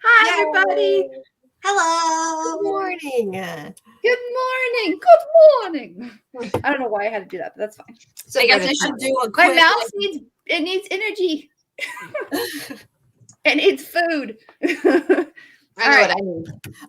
Hi, everybody. Hello. Good morning. Good morning. Good morning. I don't know why I had to do that, but that's fine. So I guess I should do a My quick. mouse needs energy. It needs food. I know what I mean.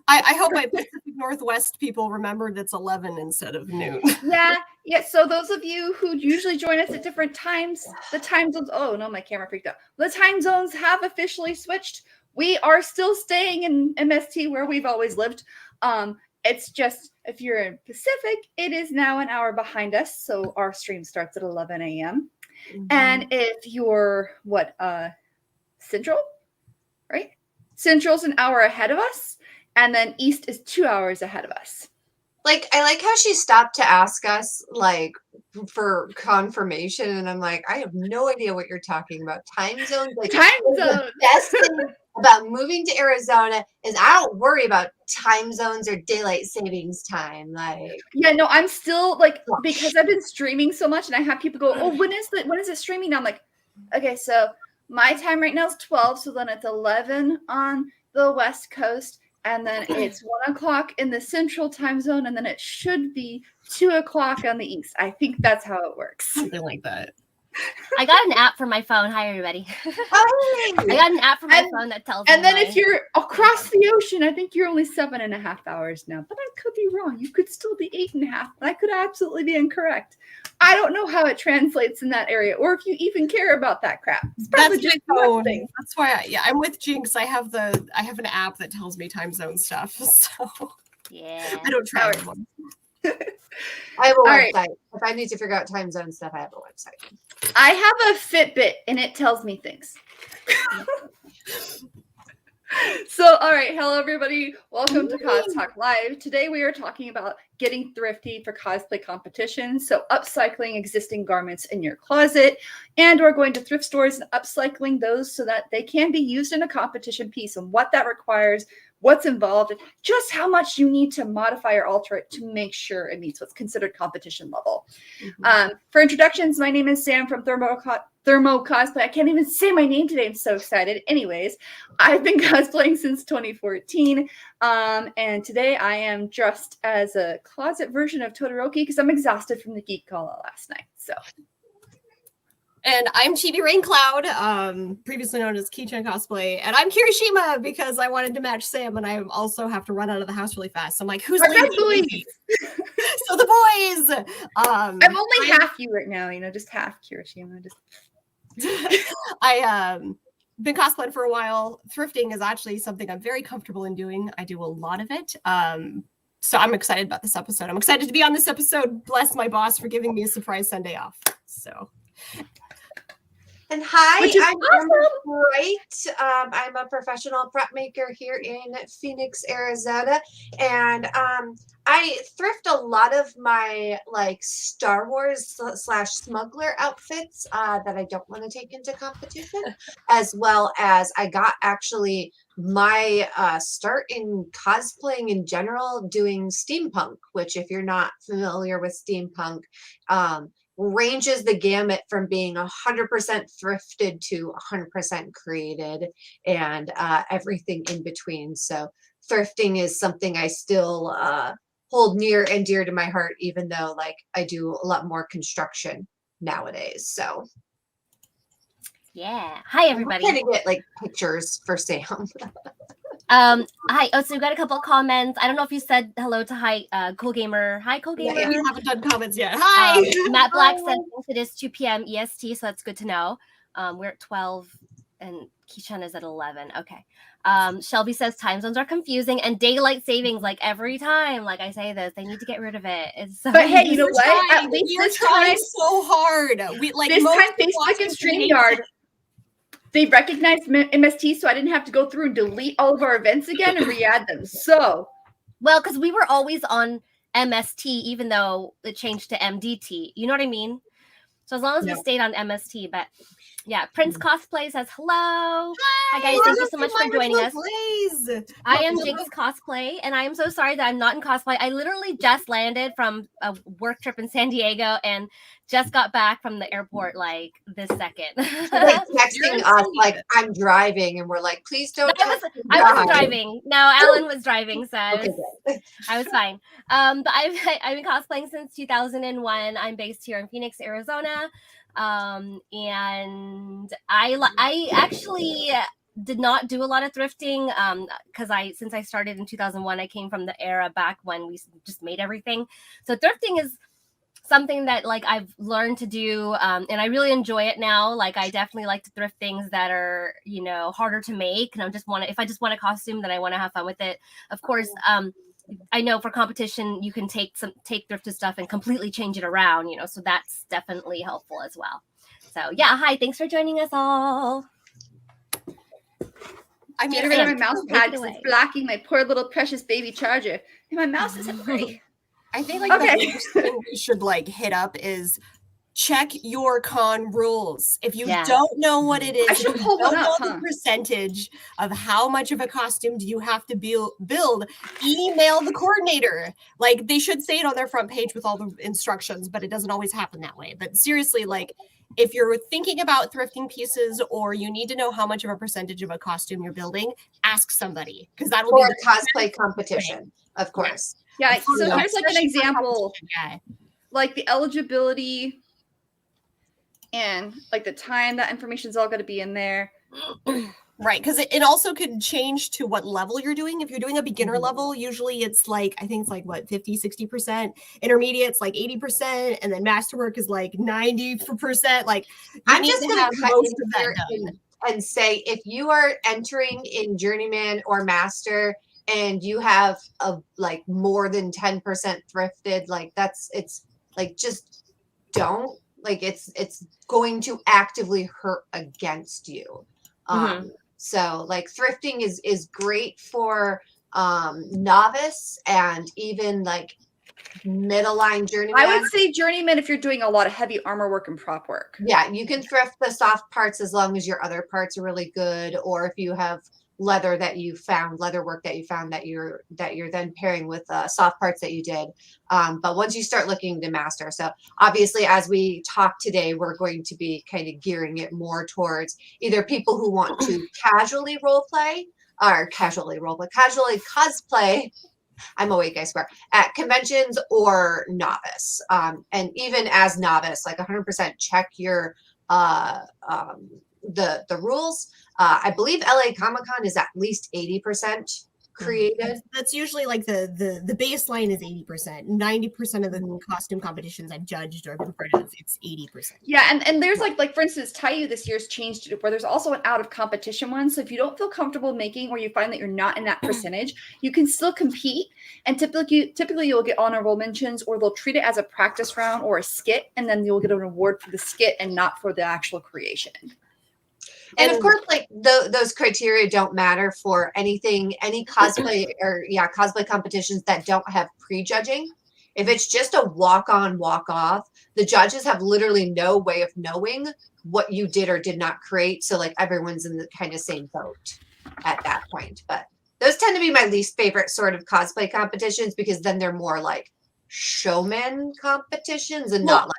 I hope my Pacific Northwest people remembered it's 11 instead of noon. Yeah. So those of you who usually join us at different times, the time zones. Oh no, my camera freaked out. The time zones have officially switched. We are still staying in MST where we've always lived. It's just if you're in Pacific, it is now an hour behind us. So our stream starts at 11 a.m. Mm-hmm. And if you're Central, right? Central's an hour ahead of us, and then East is 2 hours ahead of us. Like, I like how she stopped to ask us, like, for confirmation, and I'm like, I have no idea what you're talking about. Time zones, like, time zones. The best thing about moving to Arizona is I don't worry about time zones or daylight savings time. Like, yeah, no, I'm still like, because I've been streaming so much, and I have people go, oh, when is it streaming now? I'm like, okay, so my time right now is 12, so then it's 11 on the West Coast, and then it's 1 o'clock in the Central time zone, and then it should be 2 o'clock on the East. I think that's how it works. Something like that. I got an app for my phone. Hi, everybody. I got an app for my phone that tells me. And then if you're across the ocean, I think you're only 7.5 hours now. But I could be wrong. You could still be 8.5. I could absolutely be incorrect. I don't know how it translates in that area, or if you even care about that crap. It's probably just my phone. That's why I'm with Jinx. I have an app that tells me time zone stuff. So yeah, I don't try anymore. I have a website. If I need to figure out time zone stuff, I have a website. I have a Fitbit, and it tells me things. So, all right. Hello, everybody. Welcome to CosTalk Live. Today, we are talking about getting thrifty for cosplay competitions. So, upcycling existing garments in your closet. And we're going to thrift stores and upcycling those so that they can be used in a competition piece, and what that requires, what's involved, and just how much you need to modify or alter it to make sure it meets what's considered competition level. Mm-hmm. For introductions, my name is Sam from ThermoCosplay. I can't even say my name today. I'm so excited. Anyways, I've been cosplaying since 2014. And today I am dressed as a closet version of Todoroki because I'm exhausted from the geek gala last night. So. And I'm Chibi Raincloud, previously known as Jinx Cosplay, and I'm Kirishima because I wanted to match Sam, and I also have to run out of the house really fast. So I'm like, who's leading? So the boys. I'm only half you right now, just half Kirishima. Been cosplaying for a while. Thrifting is actually something I'm very comfortable in doing. I do a lot of it. So I'm excited about this episode. I'm excited to be on this episode. Bless my boss for giving me a surprise Sunday off. So. And hi, I'm awesome. Brite. I'm a professional prep maker here in Phoenix, Arizona, and I thrift a lot of my Star Wars / smuggler outfits that I don't want to take into competition, as well as I got actually my start in cosplaying in general doing steampunk, which if you're not familiar with steampunk, ranges the gamut from being 100% thrifted to 100% created and everything in between. So thrifting is something I still hold near and dear to my heart, even though I do a lot more construction nowadays. So yeah. Hi, everybody. I'm trying to get pictures for Sam. Hi. Oh, so we got a couple of comments. I don't know if you said hello to Cool Gamer. Hi, Cool Gamer. Yeah, we haven't done comments yet. Hi. Matt Black said it is 2 p.m. EST, so that's good to know. We're at 12 and Keishan is at 11. Okay. Shelby says time zones are confusing and daylight savings, every time. I say this, they need to get rid of it. But hey, you know what? At least this time so hard. We this time Facebook and StreamYard, they recognized MST, so I didn't have to go through and delete all of our events again and re-add them. So, well, because we were always on MST, even though it changed to MDT. You know what I mean? So as long as we stayed on MST, but yeah, Prince Cosplay says hello. Hi guys, thank you so much for joining us. I am Jinx Cosplay, and I am so sorry that I'm not in cosplay. I literally just landed from a work trip in San Diego and just got back from the airport like this second. She's like texting us like I'm driving, and we're like, please don't. I wasn't driving. No, Alan was driving, so I was fine. But I've been cosplaying since 2001. I'm based here in Phoenix, Arizona. And I actually did not do a lot of thrifting because since I started in 2001, I came from the era back when we just made everything. So thrifting is something that like I've learned to do, and I really enjoy it now. Like I definitely like to thrift things that are, you know, harder to make, and if I just want a costume, then I want to have fun with it. Of course, I know for competition you can take thrifted stuff and completely change it around, you know, so that's definitely helpful as well. So yeah, hi, thanks for joining us all. I'm getting rid of my mouse pad because it's blocking my poor little precious baby charger, and my mouse isn't break. I think like the first thing we should like hit up is check your con rules. If you don't know what it is, if you don't know the percentage of how much of a costume do you have to build, email the coordinator. Like they should say it on their front page with all the instructions, but it doesn't always happen that way. But seriously, like if you're thinking about thrifting pieces or you need to know how much of a percentage of a costume you're building, ask somebody because that'll be a cosplay competition, of course. Yeah, so here's like an example, like the eligibility and like the time, that information is all going to be in there. Right, because it also could change to what level you're doing. If you're doing a beginner level, usually it's like, I think it's like what, 50, 60%. Intermediate's like 80%, and then masterwork is like 90%. Like I'm just going to cut into there and say, if you are entering in journeyman or master and you have a like more than 10% thrifted, like it's like just don't. Like it's going to actively hurt against you. So like thrifting is great for novice and even like middle line journeyman. I would say journeyman if you're doing a lot of heavy armor work and prop work. Yeah, you can thrift the soft parts as long as your other parts are really good, or if you have leather work that you found that you're then pairing with soft parts that you did. But once you start looking to master, so obviously as we talk today, we're going to be kind of gearing it more towards either people who want to casually cosplay. I'm awake, I swear, at conventions or novice. And even as novice, like 100% check your the rules. I believe LA Comic-Con is at least 80% created. That's usually like the baseline is 80%. 90% of the costume competitions I've judged or been part of, it's 80%. Yeah, and there's like for instance, Taiyu this year's changed it where there's also an out of competition one. So if you don't feel comfortable making, or you find that you're not in that percentage, you can still compete. And typically you'll get honorable mentions, or they'll treat it as a practice round or a skit, and then you'll get an award for the skit and not for the actual creation. And of course, like those criteria don't matter for any cosplay or cosplay competitions that don't have prejudging. If it's just a walk on, walk off, the judges have literally no way of knowing what you did or did not create. So like everyone's in the kind of same boat at that point. But those tend to be my least favorite sort of cosplay competitions, because then they're more like showman competitions and not like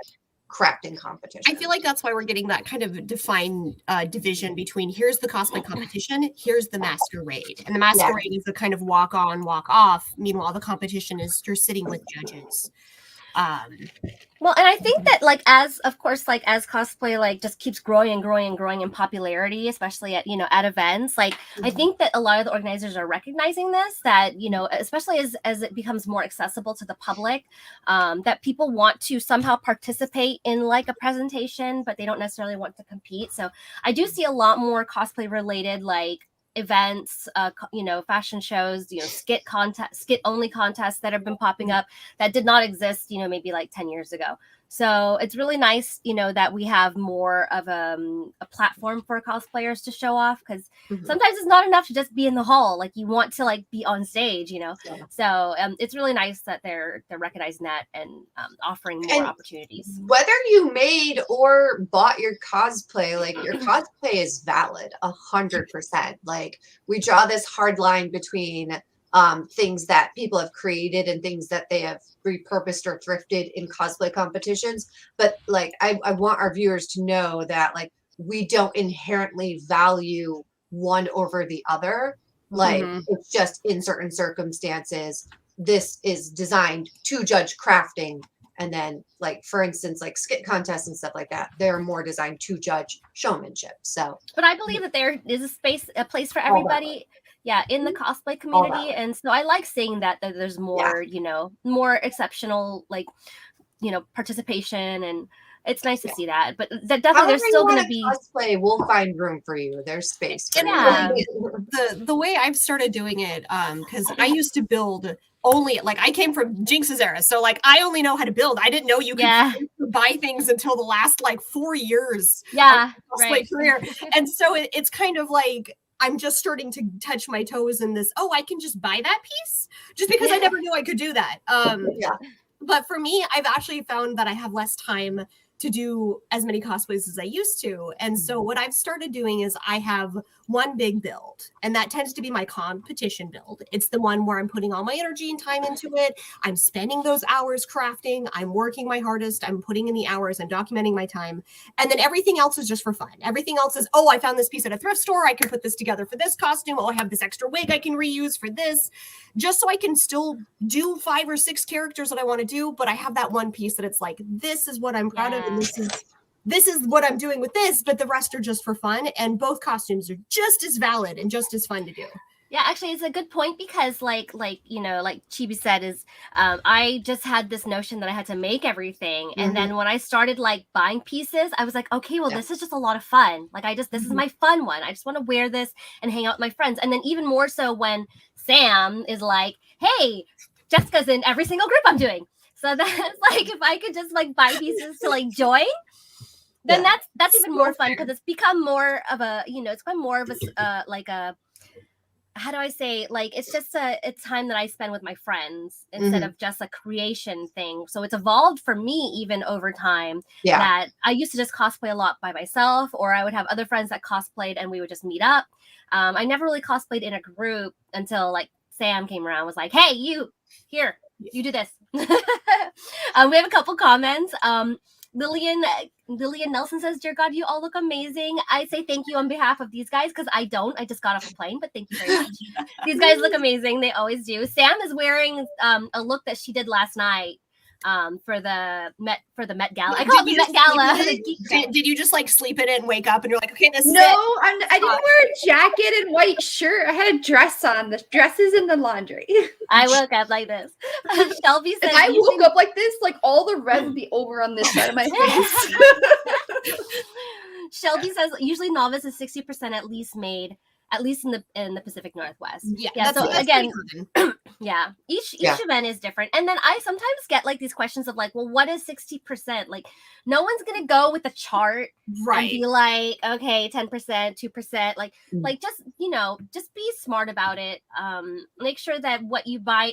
crafting competition. I feel like that's why we're getting that kind of defined division between here's the cosplay competition, here's the masquerade. And the masquerade is the kind of walk on, walk off. Meanwhile, the competition is you're sitting with judges. Well, and I think that like as cosplay like just keeps growing and growing and growing in popularity, especially at at events, like I think that a lot of the organizers are recognizing this, that especially as it becomes more accessible to the public, that people want to somehow participate in like a presentation, but they don't necessarily want to compete. So I do see a lot more cosplay related like events, fashion shows, skit only contests that have been popping up that did not exist, maybe like 10 years ago. So it's really nice, you know, that we have more of a platform for cosplayers to show off, because sometimes it's not enough to just be in the hall. Like you want to like be on stage, you know. Yeah. So it's really nice that they're recognizing that and offering more opportunities. Whether you made or bought your cosplay, like your cosplay is valid 100%. Like we draw this hard line between things that people have created and things that they have repurposed or thrifted in cosplay competitions. But like, I want our viewers to know that like, we don't inherently value one over the other. Like it's just in certain circumstances, this is designed to judge crafting. And then like, for instance, like skit contests and stuff like that, they're more designed to judge showmanship. So, but I believe that there is a place for everybody. Yeah, in the cosplay community. And so I like seeing that there's more, you know, more exceptional, like, you know, participation, and it's nice to see that. But that definitely there's still going to be cosplay. We'll find room for you. There's space. For you. The way I've started doing it, because I used to build only, like I came from Jinx's era, so like I only know how to build. I didn't know you could buy things until the last like 4 years. Of cosplay career, and so it's kind of like, I'm just starting to touch my toes in this. Oh, I can just buy that piece, just because I never knew I could do that. But for me, I've actually found that I have less time to do as many cosplays as I used to. And so what I've started doing is I have one big build, and that tends to be my competition build. It's the one where I'm putting all my energy and time into it. I'm spending those hours crafting. I'm working my hardest. I'm putting in the hours. I'm documenting my time. And then everything else is just for fun. Everything else is, oh, I found this piece at a thrift store. I can put this together for this costume. Oh, I have this extra wig I can reuse for this, just so I can still do 5 or 6 characters that I want to do. But I have that one piece that it's like, this is what I'm proud of. And this is what I'm doing with this, but the rest are just for fun. And both costumes are just as valid and just as fun to do. Yeah, actually, it's a good point, because like you know, like Chibi said, is I just had this notion that I had to make everything, and then when I started like buying pieces, I was like, okay, well, this is just a lot of fun. Like this is my fun one. I just want to wear this and hang out with my friends. And then even more so when Sam is like, hey, Jessica's in every single group I'm doing. So that's like, if I could just like buy pieces to like join, then that's even more fun, because it's become more of a, you know, it's become more of a like a, how do I say, like, it's just a time that I spend with my friends instead of just a creation thing. So it's evolved for me even over time, that I used to just cosplay a lot by myself, or I would have other friends that cosplayed and we would just meet up. I never really cosplayed in a group until like Sam came around, was like, hey, you do this. We have a couple comments. Lillian Nelson says, dear God, you all look amazing. I say thank you on behalf of these guys, because I don't. I just got off a plane, but thank you very much. These guys look amazing. They always do. Sam is wearing a look that she did last night for the Met Gala. I call it the Met Gala. Did you just like sleep in it and wake up and you're like, okay, this is it? I didn't wear a jacket and white shirt. I had a dress on. The dress is in the laundry. I woke up like this. Shelby says, if I woke up like this, like all the red would be over on this side of my face. Shelby says, usually novice is 60% at least made, at least in the Pacific Northwest. Yeah. So again, yeah, each event is different. And then I sometimes get like these questions of like, well, what is 60%? Like, no one's gonna go with a chart and be like, okay, 10%, 2%. Like just, you know, just be smart about it. Make sure that what you buy,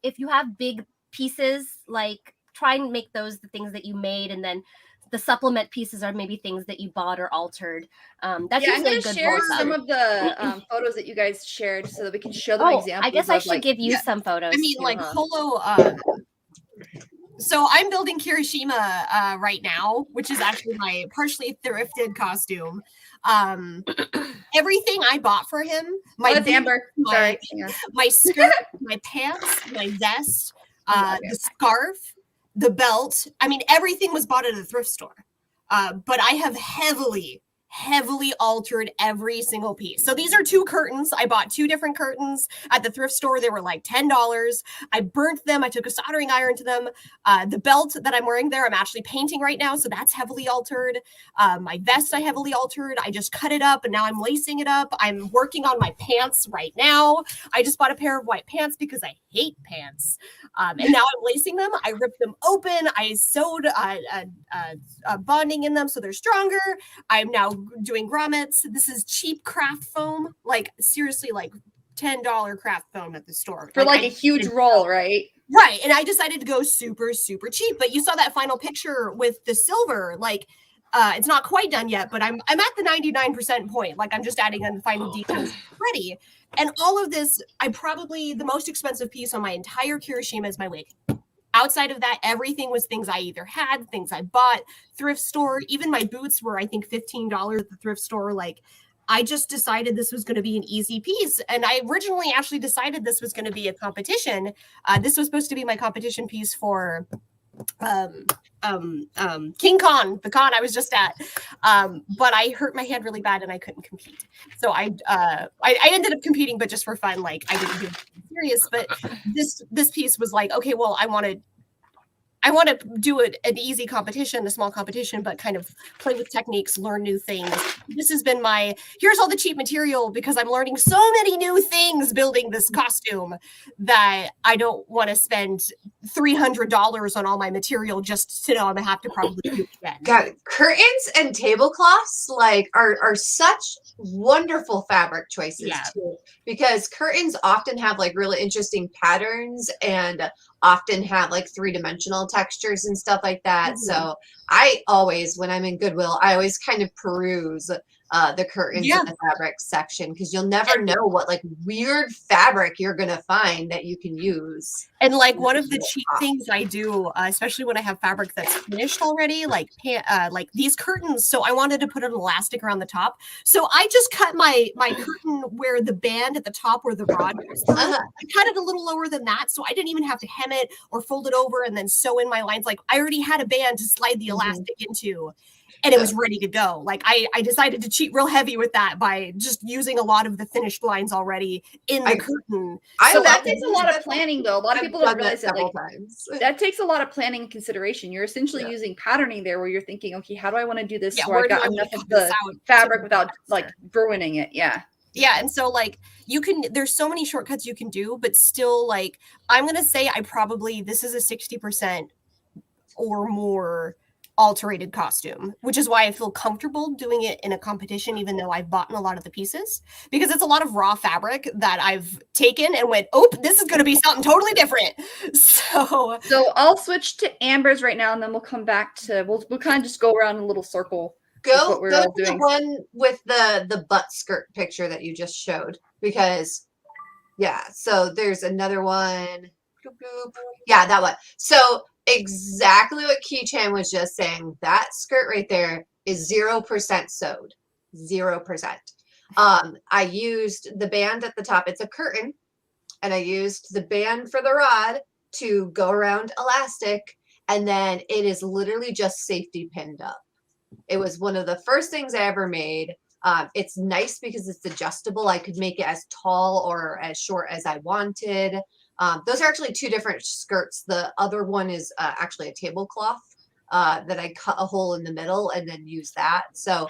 if you have big pieces, like try and make those the things that you made, and then the supplement pieces are maybe things that you bought or altered. That's I'm going to share some of the photos that you guys shared so that we can show them examples. I guess I should give you some photos. I mean, too, like Holo. So I'm building Kirishima right now, which is actually my partially thrifted costume. Everything I bought for him, my skirt, my pants, my vest, the scarf, the belt. I mean, everything was bought at a thrift store. But I have heavily altered every single piece. So these are 2 curtains. I bought 2 different curtains at the thrift store. They were like $10. I burnt them. I took a soldering iron to them. The belt that I'm wearing there, I'm actually painting right now. So that's heavily altered. My vest, I heavily altered. I just cut it up and now I'm lacing it up. I'm working on my pants right now. I just bought a pair of white pants because I hate pants. And now I'm lacing them. I ripped them open. I sewed bonding in them so they're stronger. I'm now doing grommets. This is cheap craft foam, like seriously, like $10 craft foam at the store. For like a huge roll, right? Right. And I decided to go super, super cheap. But you saw that final picture with the silver, like it's not quite done yet, but I'm at the 99% point. Like I'm just adding in the final details ready. And all of this, the most expensive piece on my entire Kirishima is my wig. Outside of that, everything was things I either had, things I bought, thrift store. Even my boots were, I think, $15 at the thrift store. Like, I just decided this was going to be an easy piece. And I originally actually decided this was going to be a competition. This was supposed to be my competition piece for King Con, the con I was just at, but I hurt my hand really bad and I couldn't compete. So I ended up competing, but just for fun. Like I didn't do anything serious. But this piece was like, okay, well, I want to do an easy competition, a small competition, but kind of play with techniques, learn new things. This has been here's all the cheap material because I'm learning so many new things building this costume that I don't want to spend $300 on all my material just to know I'm going to have to probably do it again. God, curtains and tablecloths are such wonderful fabric choices too, because curtains often have like really interesting patterns and often have like 3-dimensional textures and stuff like that. So I always, when I'm in Goodwill, I always kind of peruse the curtains in the fabric section because you'll never know what like weird fabric you're gonna find that you can use. And like one of the cheap things I do, especially when I have fabric that's finished already, like these curtains. So I wanted to put an elastic around the top. So I just cut my curtain where the band at the top where the rod was. I cut it a little lower than that. So I didn't even have to hem it or fold it over and then sew in my lines. Like I already had a band to slide the elastic into. And it was ready to go. Like I decided to cheat real heavy with that by just using a lot of the finished lines already in the curtain. So that takes a lot of planning, though. A lot of people don't realize that. Like, that takes a lot of planning and consideration. You're essentially using patterning there, where you're thinking, okay, how do I want to do this where I got enough of the fabric without like ruining it? Yeah. Yeah, and so like there's so many shortcuts you can do, but still like I'm gonna say this is a 60% or more alterated costume, which is why I feel comfortable doing it in a competition, even though I've bought in a lot of the pieces, because it's a lot of raw fabric that I've taken and went, oh, this is going to be something totally different. So I'll switch to Amber's right now, and then we'll come back to we'll kind of just go around in a little circle. Go to the one with the butt skirt picture that you just showed, because so there's another one. Yeah, that one. So exactly what Key-chan was just saying. That skirt right there is 0% sewed. 0%. I used the band at the top. It's a curtain. And I used the band for the rod to go around elastic. And then it is literally just safety pinned up. It was one of the first things I ever made. It's nice because it's adjustable. I could make it as tall or as short as I wanted. Those are actually two different skirts. The other one is actually a tablecloth that I cut a hole in the middle and then use that. So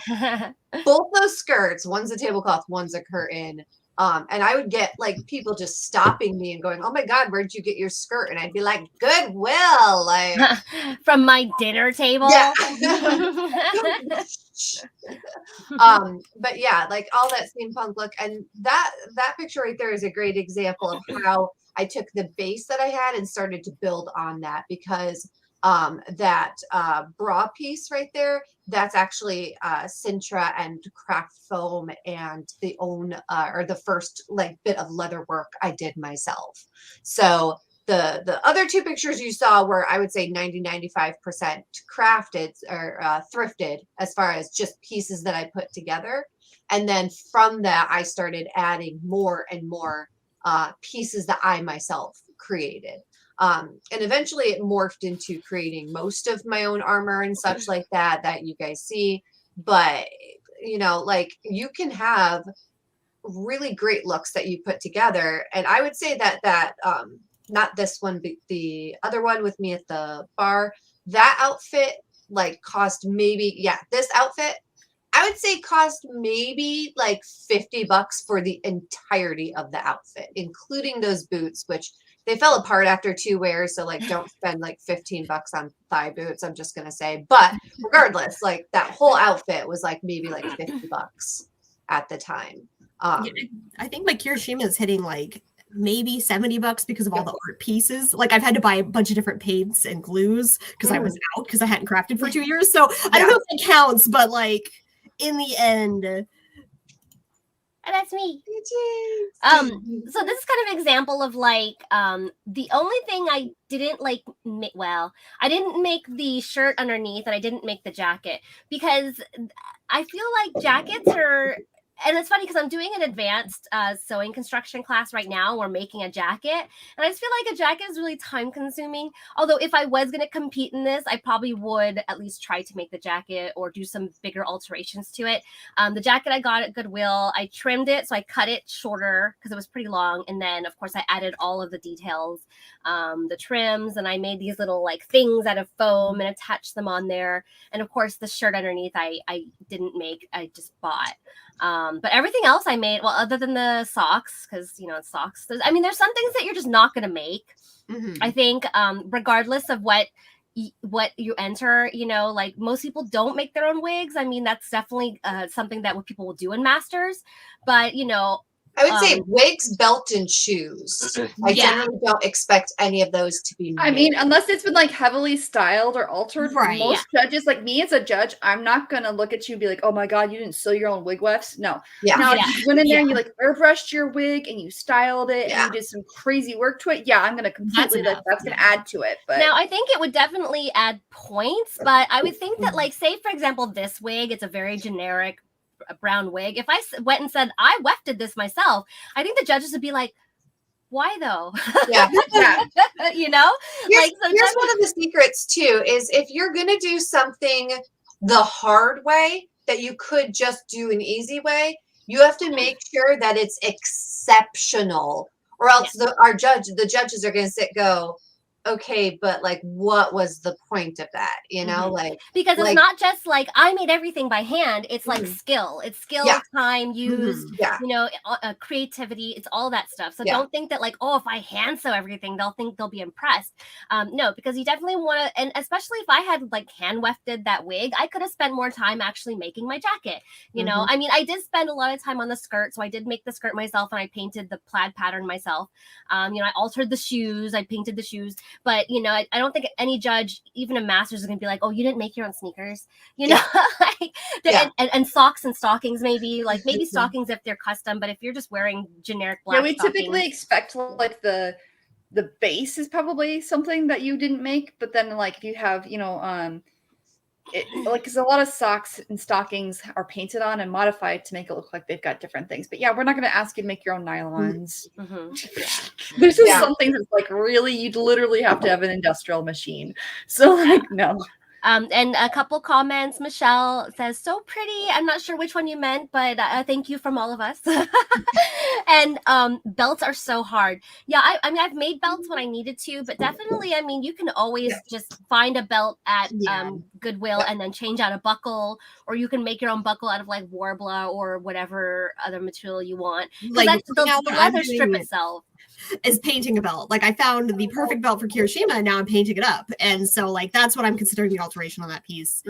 both those skirts, one's a tablecloth, one's a curtain. And I would get like people just stopping me and going, "Oh my God, where'd you get your skirt?" And I'd be like, "Goodwill, like from my dinner table." Yeah. But yeah, like all that steampunk look, and that picture right there is a great example of how I took the base that I had and started to build on that, because that bra piece right there, that's actually Sintra and craft foam and the first like bit of leather work I did myself. So the other two pictures you saw were, I would say, 95% crafted or thrifted, as far as just pieces that I put together. And then from that, I started adding more and more pieces that I myself created. And eventually it morphed into creating most of my own armor and such like that you guys see. But, you know, like you can have really great looks that you put together. And I would say that not this one, but the other one with me at the bar, that outfit like cost maybe, this outfit, I would say cost maybe like $50 for the entirety of the outfit, including those boots, which they fell apart after 2 wears. So like, don't spend like $15 on thigh boots. I'm just gonna say, but regardless, like that whole outfit was like maybe like $50 at the time. Yeah, I think my Kirishima is hitting like maybe $70 because of all the art pieces. Like I've had to buy a bunch of different paints and glues because I was out because I hadn't crafted for 2 years. So I don't know if it counts, but like in the end. And that's me. So this is kind of an example of like the only thing I didn't like I didn't make the shirt underneath and I didn't make the jacket because I feel like jackets are, and it's funny because I'm doing an advanced sewing construction class right now. We're making a jacket. And I just feel like a jacket is really time consuming. Although if I was going to compete in this, I probably would at least try to make the jacket or do some bigger alterations to it. The jacket I got at Goodwill, I trimmed it. So I cut it shorter because it was pretty long. And then, of course, I added all of the details, the trims, and I made these little like things out of foam and attached them on there. And of course, the shirt underneath, I didn't make, I just bought. But everything else I made, well, other than the socks, because, you know, it's socks. There's some things that you're just not going to make. I think regardless of what you enter, you know, like most people don't make their own wigs. I mean, that's definitely something that what people will do in masters. But, you know, I would say wigs, belt, and shoes. I generally don't expect any of those to be made. I mean, unless it's been like heavily styled or altered. Right. Most judges, like me as a judge, I'm not gonna look at you and be like, "Oh my god, you didn't sew your own wig wefts." No. Now, if you went in there and you like airbrushed your wig and you styled it and you did some crazy work to it, I'm gonna completely that's gonna add to it. But now I think it would definitely add points. But I would think that, like, say for example, this wig, it's a very generic brown wig. If I went and said I wefted this myself, I think the judges would be like, why though? You know, here's one of the secrets too, is if you're gonna do something the hard way that you could just do an easy way, you have to make sure that it's exceptional, or else the judges are gonna go, okay, but like, what was the point of that? You know, like, because it's not just like I made everything by hand. It's like skill. It's skill, time used. You know, creativity. It's all that stuff. So don't think that like, oh, if I hand sew everything, they'll think they'll be impressed. No, because you definitely want to, and especially if I had like hand wefted that wig, I could have spent more time actually making my jacket. You know, I mean, I did spend a lot of time on the skirt, so I did make the skirt myself, and I painted the plaid pattern myself. You know, I altered the shoes. I painted the shoes. But, you know, I don't think any judge, even a master's, is going to be like, oh, you didn't make your own sneakers, you know, and socks and stockings, maybe stockings if they're custom. But if you're just wearing generic black we stockings, typically expect like the base is probably something that you didn't make. But then like if you have, you know, because a lot of socks and stockings are painted on and modified to make it look like they've got different things. But we're not going to ask you to make your own nylons. This is something that's like really, you'd literally have to have an industrial machine. So like, no. And a couple comments. Michelle says, so pretty. I'm not sure which one you meant, but thank you from all of us. And belts are so hard. I mean, I've made belts when I needed to, but definitely, I mean, you can always just find a belt at Goodwill and then change out a buckle, or you can make your own buckle out of like Warbler or whatever other material you want. Like the leather strip itself is painting a belt. Like I found the perfect belt for Kirishima and now I'm painting it up. And so like, that's what I'm considering the alteration on that piece.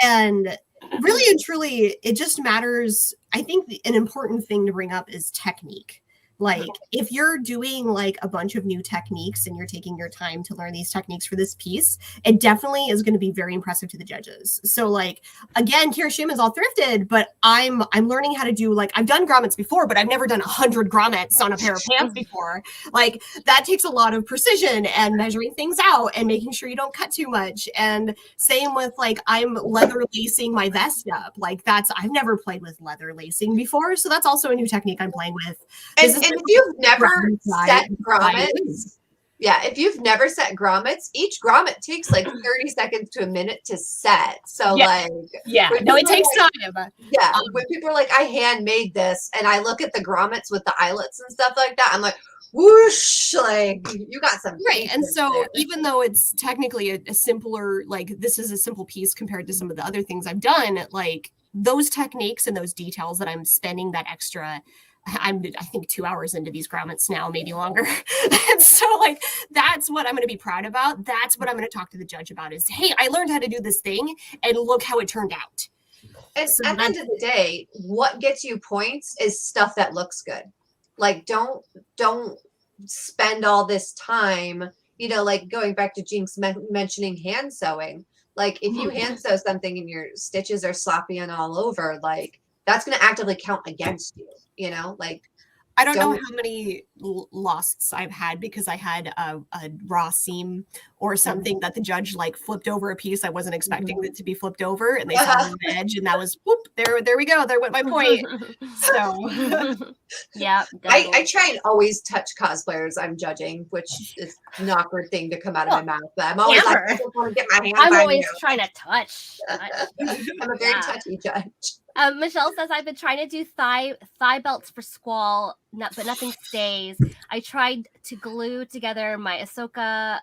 And really and truly, it just matters. I think an important thing to bring up is technique. Like if you're doing like a bunch of new techniques and you're taking your time to learn these techniques for this piece, it definitely is going to be very impressive to the judges. So like, again, Kirishima is all thrifted, but I'm learning how to do, like, I've done grommets before, but I've never done 100 grommets on a pair of pants before. Like that takes a lot of precision and measuring things out and making sure you don't cut too much. And same with like, I'm leather lacing my vest up. Like I've never played with leather lacing before. So that's also a new technique I'm playing with. And if you've never set grommets, if you've never set grommets, each grommet takes like 30 seconds to a minute to set. So it takes time. When people are like, I handmade this, and I look at the grommets with the eyelets and stuff like that, I'm like, whoosh, like you got some and so even though it's technically a simpler, like this is a simple piece compared to some of the other things I've done, like those techniques and those details that I'm spending that extra I think 2 hours into these grommets now, maybe longer. And so like, that's what I'm going to be proud about. That's what I'm going to talk to the judge about is, hey, I learned how to do this thing and look how it turned out. And So at the end of the day, what gets you points is stuff that looks good. Like don't spend all this time, like going back to Jinx mentioning hand sewing. Like if you hand sew something and your stitches are sloppy and all over, like that's going to actively count against you, like I don't know how many losts I've had because I had a raw seam or something that the judge like flipped over a piece. I wasn't expecting it to be flipped over, and they saw the edge, and that was whoop. There we go. There went my point. So yeah, I try and always touch cosplayers I'm judging, which is an awkward thing to come out of my mouth. But I'm always like, I just want to get my hands I'm on always you. trying to touch. I'm a very touchy judge. Michelle says I've been trying to do thigh belts for Squall, but nothing stays. I tried to glue together my Ahsoka.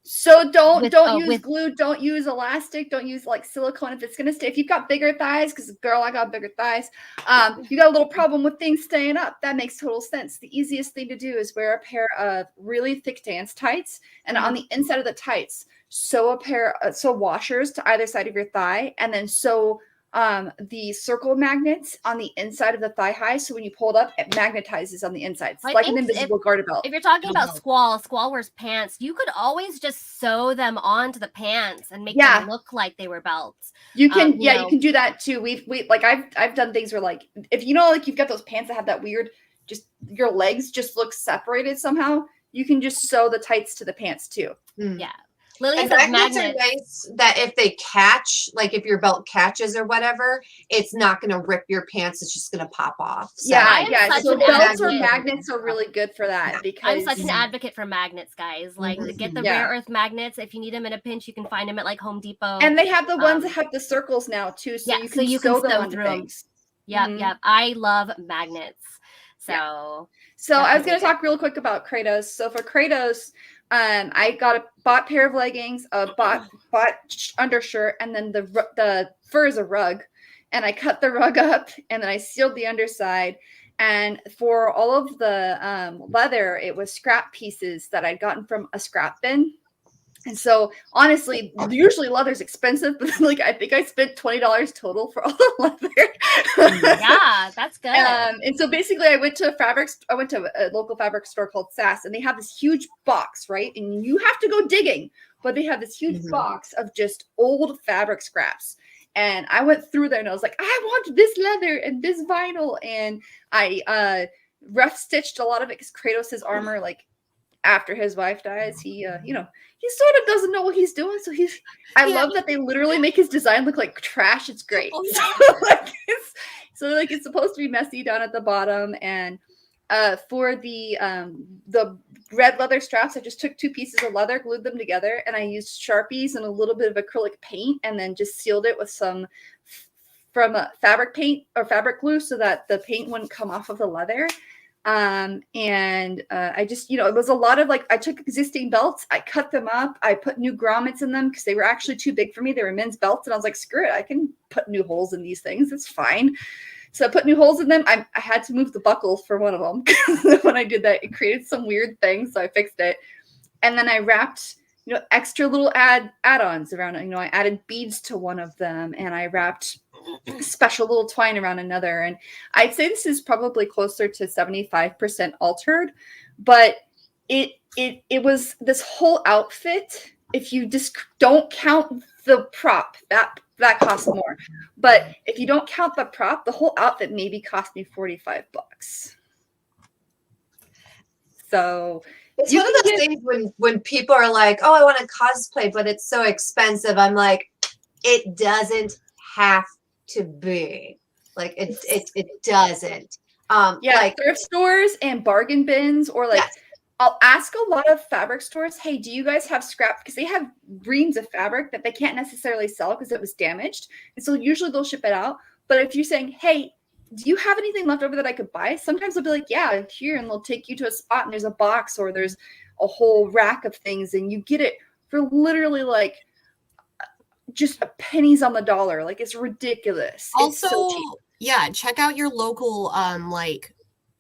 So don't use glue. Don't use elastic. Don't use like silicone if it's gonna stay. If you've got bigger thighs, because girl, I got bigger thighs. You got a little problem with things staying up. That makes total sense. The easiest thing to do is wear a pair of really thick dance tights, and on the inside of the tights, sew washers to either side of your thigh, and then sew the circle magnets on the inside of the thigh high, so when you pull it up, it magnetizes on the inside. It's like an invisible garter belt. If you're talking about Squall wears pants, you could always just sew them onto the pants and make them look like they were belts. You can, you can do that too. We like I've done things where like if like you've got those pants that have that weird, just your legs just look separated somehow. You can just sew the tights to the pants too. Yeah. Lily and says magnets are nice that if they catch, like if your belt catches or whatever, it's not going to rip your pants. It's just going to pop off. So So belts or magnets are really good for that because I'm such an advocate for magnets, guys. Like get the rare earth magnets. If you need them in a pinch, you can find them at like Home Depot. And they have the ones that have the circles now too, so you can sew them through things. Yeah. I love magnets. So I was going to talk real quick about Kratos. So for Kratos, I bought pair of leggings, bought undershirt, and then the fur is a rug, and I cut the rug up, and then I sealed the underside. And for all of the leather, it was scrap pieces that I'd gotten from a scrap bin. And so honestly, usually leather's expensive, but like I think I spent $20 total for all the leather. Yeah, that's good. And so basically I went to a local fabric store called Sass, and they have this huge box, right? And you have to go digging, but they have this huge box of just old fabric scraps. And I went through there and I was like, I want this leather and this vinyl. And I rough stitched a lot of it because Kratos' armor, like after his wife dies, he sort of doesn't know what he's doing. So I love that they literally make his design look like trash. It's great. So it's supposed to be messy down at the bottom. And for the red leather straps, I just took 2 pieces of leather, glued them together, and I used Sharpies and a little bit of acrylic paint, and then just sealed it with some fabric paint or fabric glue so that the paint wouldn't come off of the leather. I just, it was a lot of I took existing belts, I cut them up, I put new grommets in them because they were actually too big for me. They were men's belts, and I was like, screw it, I can put new holes in these things. It's fine. So I put new holes in them. I had to move the buckles for one of them. When I did that, it created some weird thing. So I fixed it. And then I wrapped, extra little add-ons around it. I added beads to one of them, and I wrapped special little twine around another. And I'd say this is probably closer to 75% altered, but it was this whole outfit. If you just don't count the prop, that costs more. But if you don't count the prop, the whole outfit maybe cost me $45. So it's one of those things when people are like, oh, I want to cosplay, but it's so expensive. I'm like, it doesn't have to be. Like it doesn't. Thrift stores and bargain bins, or I'll ask a lot of fabric stores, hey, do you guys have scrap? Because they have reams of fabric that they can't necessarily sell because it was damaged. And so usually they'll ship it out. But if you're saying, hey, do you have anything left over that I could buy? Sometimes they'll be like, yeah, here. And they'll take you to a spot and there's a box or there's a whole rack of things. And you get it for literally just pennies on the dollar. Like it's ridiculous. Also, it's so cheap. Yeah, check out your local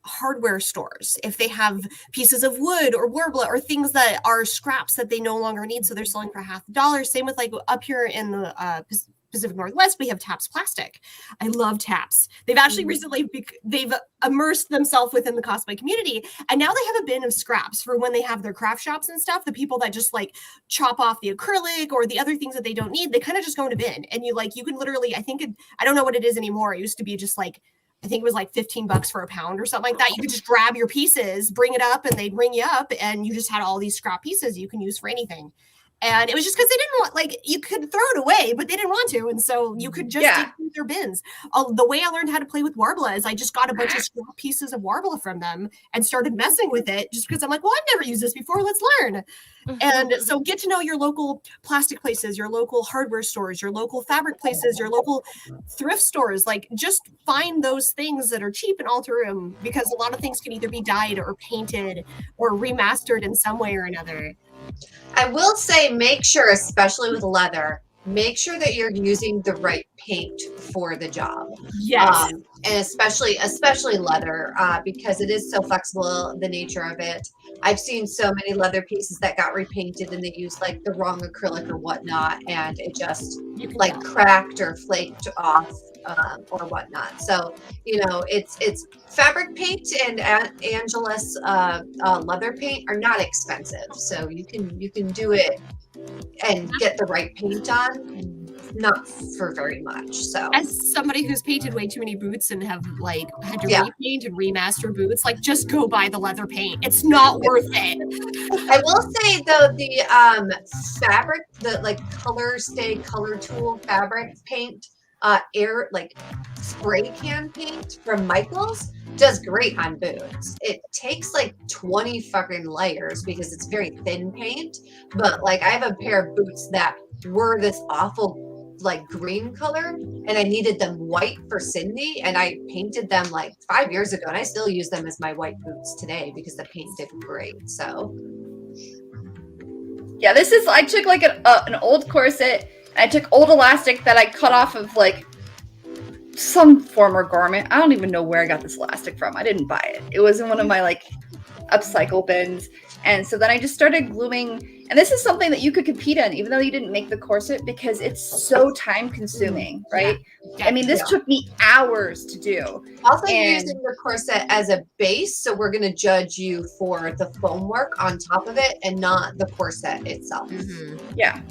hardware stores, if they have pieces of wood or warbler or things that are scraps that they no longer need, so they're selling for $50. Same with like up here in the Pacific Northwest, we have Taps Plastic. I love Taps. They've actually recently they've immersed themselves within the cosplay community, and now they have a bin of scraps for when they have their craft shops and stuff. The people that just like chop off the acrylic or the other things that they don't need, they kind of just go in a bin, and you can literally, I don't know what it is anymore. It used to be just like, I think it was like $15 for a pound or something like that. You could just grab your pieces, bring it up, and they'd ring you up, and you just had all these scrap pieces you can use for anything. And it was just because they didn't want, like, you could throw it away, but they didn't want to. And so you could just dig through their bins. The way I learned how to play with Warbler is I just got a bunch of scrap pieces of Warbler from them and started messing with it just because I'm like, well, I've never used this before. Let's learn. And so get to know your local plastic places, your local hardware stores, your local fabric places, your local thrift stores. Like, just find those things that are cheap and alter them, because a lot of things can either be dyed or painted or remastered in some way or another. I will say, make sure, especially with leather, make sure that you're using the right paint for the job. Yes. And especially leather, because it is so flexible, the nature of it. I've seen so many leather pieces that got repainted and they used like the wrong acrylic or whatnot, and it just like cracked or flaked off or whatnot. So, it's fabric paint and Angelus leather paint are not expensive. So you can do it and get the right paint on, not for very much. So as somebody who's painted way too many boots and have like had to repaint and remaster boots, like, just go buy the leather paint. It's not worth it. I will say though, the fabric, the like color tool fabric paint, air like spray can paint from Michaels does great on boots. It takes like 20 fucking layers because it's very thin paint. But like, I have a pair of boots that were this awful like green color, and I needed them white for Cindy, and I painted them like 5 years ago, and I still use them as my white boots today because the paint did great. So yeah, I took like an old corset, and I took old elastic that I cut off of like some former garment. I don't even know where I got this elastic from. I didn't buy it. It was in one of my like upcycle bins. And so then I just started gluing, and this is something that you could compete in, even though you didn't make the corset, because it's so time consuming, right? I mean, this took me hours to do. Also, using the corset as a base, so we're going to judge you for the foam work on top of it and not the corset itself. Yeah.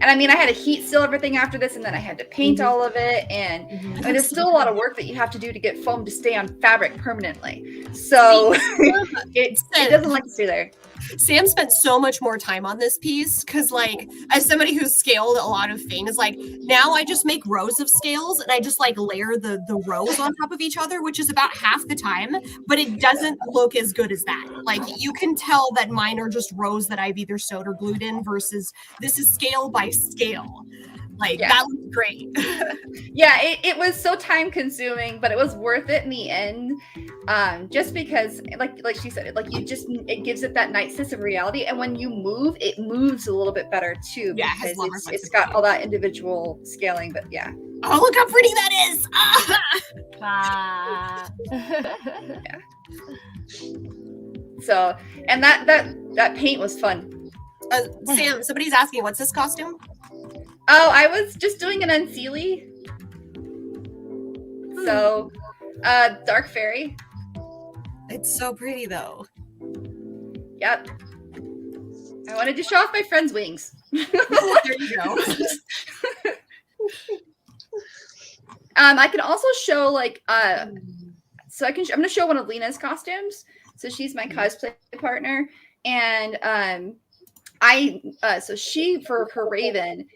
And I mean, I had to heat seal everything after this, and then I had to paint all of it. And I mean, there's still a lot of work that you have to do to get foam to stay on fabric permanently. So it doesn't like to stay there. Sam spent so much more time on this piece because, like, as somebody who's scaled a lot of things, like, now I just make rows of scales and I just like layer the rows on top of each other, which is about half the time, but it doesn't look as good as that. Like, you can tell that mine are just rows that I've either sewed or glued in versus this is scale by scale. Like, that looks great. Yeah, it was so time consuming, but it was worth it in the end. Just because, like she said, like, it gives it that nice sense of reality. And when you move, it moves a little bit better too. Yeah, because it's got all that individual scaling. But yeah. Oh, look how pretty that is! Yeah. So, and that paint was fun. Sam, somebody's asking, what's this costume? Oh, I was just doing an Unseelie. So, Dark Fairy. It's so pretty, though. Yep. I wanted to show off my friend's wings. There you go. I can also show, like, so I'm going to show one of Lena's costumes. So she's my cosplay partner. And so she, for her Raven,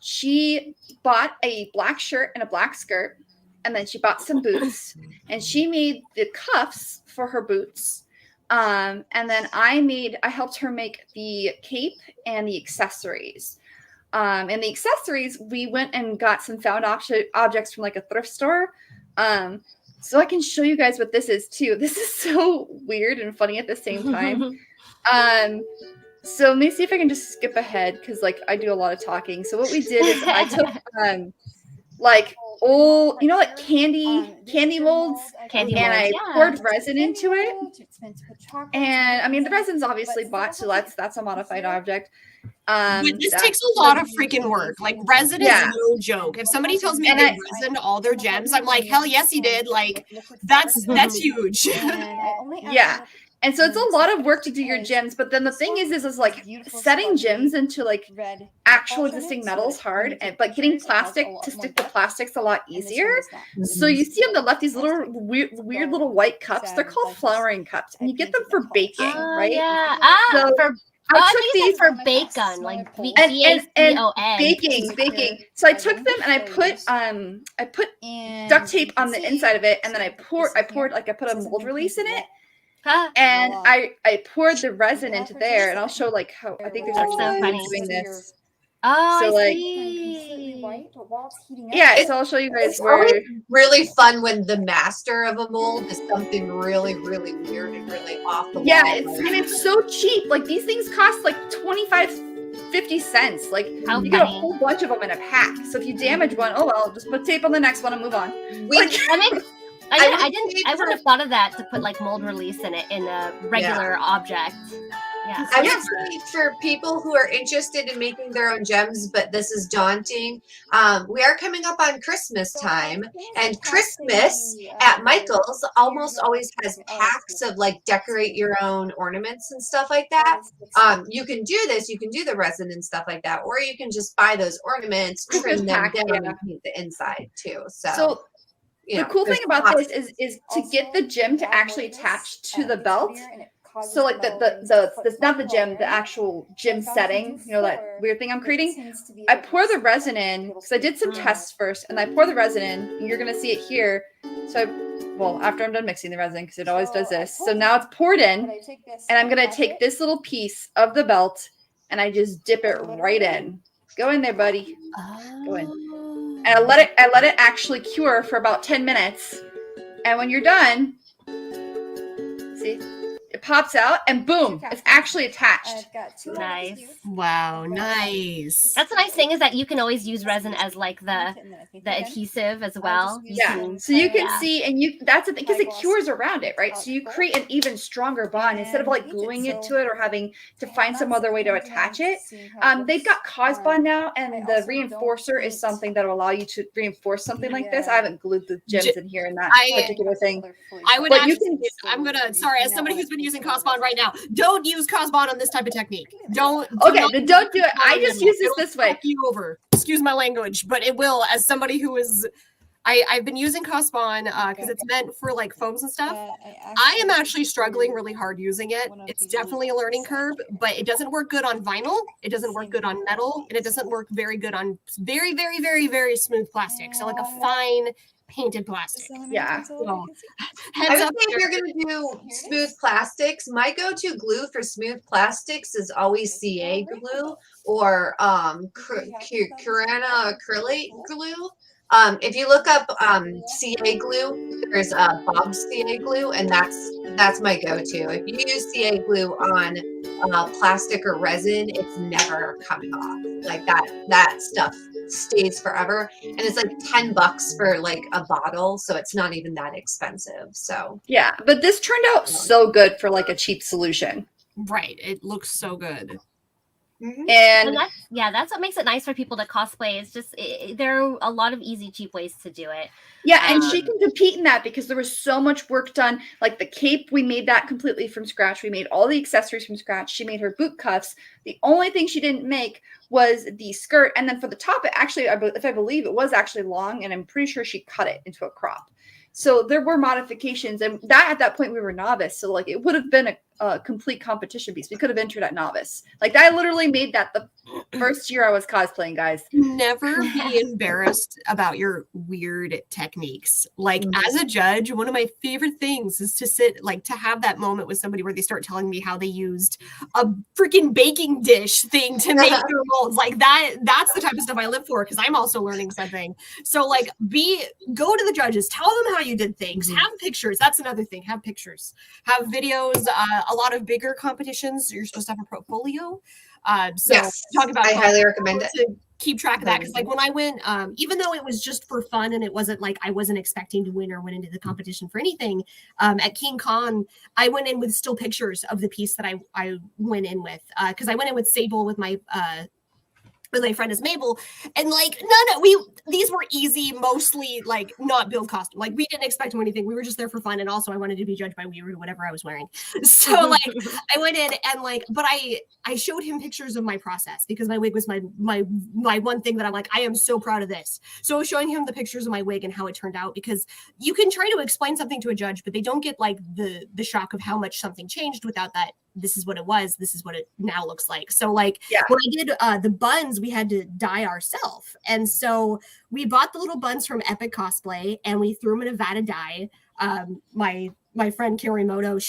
she bought a black shirt and a black skirt, and then she bought some boots, and she made the cuffs for her boots. And then I helped her make the cape and the accessories. And the accessories, we went and got some found objects from like a thrift store. So I can show you guys what this is too. This is so weird and funny at the same time. So let me see if I can just skip ahead, because like I do a lot of talking. So what we did is I took like old, like candy molds, Candy and molds, I yeah. poured resin into it. And I mean, the resin's obviously bought, so that's a modified object. But this takes a lot of freaking work. Like resin is no joke. If somebody tells me they resined all their gems, I'm like, hell yes, he did. Like that's huge. Yeah. And so it's a lot of work to do your gems, but then the thing is like setting gems into like actual existing metals hard, but getting plastic to stick to plastic's a lot easier. So you see on the left these little weird little white cups. They're called flowering cups, and you get them for baking, right? Yeah. So I took these for bacon, like baking. So I took them and I put duct tape on the inside of it, and then I put a mold release in it. And I poured the resin into there, and I'll show like how I think there's actually doing this. Oh, so I like, see. Yeah, so I'll show you guys It's where. always really fun when the master of a mold is something really, really weird and really off the wall. Yeah, it's so cheap. Like these things cost like 25-50 cents. Like you get a whole bunch of them in a pack. So if you damage one, oh well, just put tape on the next one and move on. I wouldn't have thought of that, to put like mold release in it in a regular object. Yeah. I would say for people who are interested in making their own gems, but this is daunting, we are coming up on Christmas time, and Christmas at Michael's almost always has packs of like decorate your own ornaments and stuff like that. You can do this, you can do the resin and stuff like that, or you can just buy those ornaments, trim them down, and paint the inside too. So the cool thing about this is to get the gem to actually attach to the belt. So like the not the gem, the actual gem setting, that weird thing I'm creating. I pour the resin in because I did some tests first, and I pour the resin in, and you're gonna see it here. So after I'm done mixing the resin, because it always does this. So now it's poured in, and I'm gonna take this little piece of the belt, and I just dip it right in. Go in there, buddy. Go in. And I let it actually cure for about 10 minutes. And when you're done, see, it pops out and boom, it's actually attached. Nice. Wow, nice. That's the nice thing, is that you can always use resin as like the adhesive as well. So you can see, and that's the thing, because it cures around it, right? So you create an even stronger bond instead of like gluing it to it or having to find some other way to attach it. They've got CosBond now, and the reinforcer is something that will allow you to reinforce something like this. I haven't glued the gems in here in that particular thing. I would actually, as somebody who's been using CosBond right now, don't use CosBond on this type of technique. Don't do it. I just use this way. You over. Excuse my language, but it will. As somebody who is, I've been using CosBond because it's meant for like foams and stuff. I am actually struggling really hard using it. It's definitely a learning curve, but it doesn't work good on vinyl. It doesn't work good on metal, and it doesn't work very good on very, very, very, very smooth plastic. So like a fine painted plastic. Yeah. So, I would say if you're going to do smooth plastics, my go-to glue for smooth plastics is always CA glue or Curana acrylate glue. If you look up CA glue, there's Bob's CA glue, and that's my go-to. If you use CA glue on plastic or resin, it's never coming off. Like that stuff stays forever, and it's like $10 for like a bottle, so it's not even that expensive. So yeah, but this turned out so good for like a cheap solution. Right, it looks so good. Mm-hmm. And that's what makes it nice for people to cosplay. It's just there are a lot of easy, cheap ways to do it. Yeah, and she can compete in that because there was so much work done. Like the cape, we made that completely from scratch. We made all the accessories from scratch. She made her boot cuffs. The only thing she didn't make was the skirt. And then for the top, it actually, if I believe, it was actually long, and I'm pretty sure she cut it into a crop. So there were modifications, and that at that point we were novice. So like it would have been a complete competition piece. We could have entered at novice. Like I literally made that the first year I was cosplaying, guys. Never be embarrassed about your weird techniques. Like as a judge, one of my favorite things is to sit, like to have that moment with somebody where they start telling me how they used a freaking baking dish thing to make their molds. Like that's the type of stuff I live for, because I'm also learning something. So like go to the judges, tell them how you did things, have pictures. That's another thing. Have pictures, have videos. A lot of bigger competitions, you're supposed to have a portfolio. So yes, talk about I highly recommend it. keep track of that, because like when I went, even though it was just for fun and it wasn't like I wasn't expecting to win or went into the competition for anything, at King Con I went in with still pictures of the piece that I went in with, because I went in with Sable with my friend is Mabel, and like these were easy, mostly like not build costume. Like we didn't expect anything. We were just there for fun, and also I wanted to be judged by Weird whatever I was wearing. So like I went in and like, but I showed him pictures of my process because my wig was my one thing that I'm like, I am so proud of this. So I was showing him the pictures of my wig and how it turned out, because you can try to explain something to a judge, but they don't get like the shock of how much something changed without that. This is what it was. This is what it now looks like. So like when I did the buns, we had to dye ourselves. And so we bought the little buns from Epic Cosplay and we threw them in a vat of dye. My friend Kirimoto,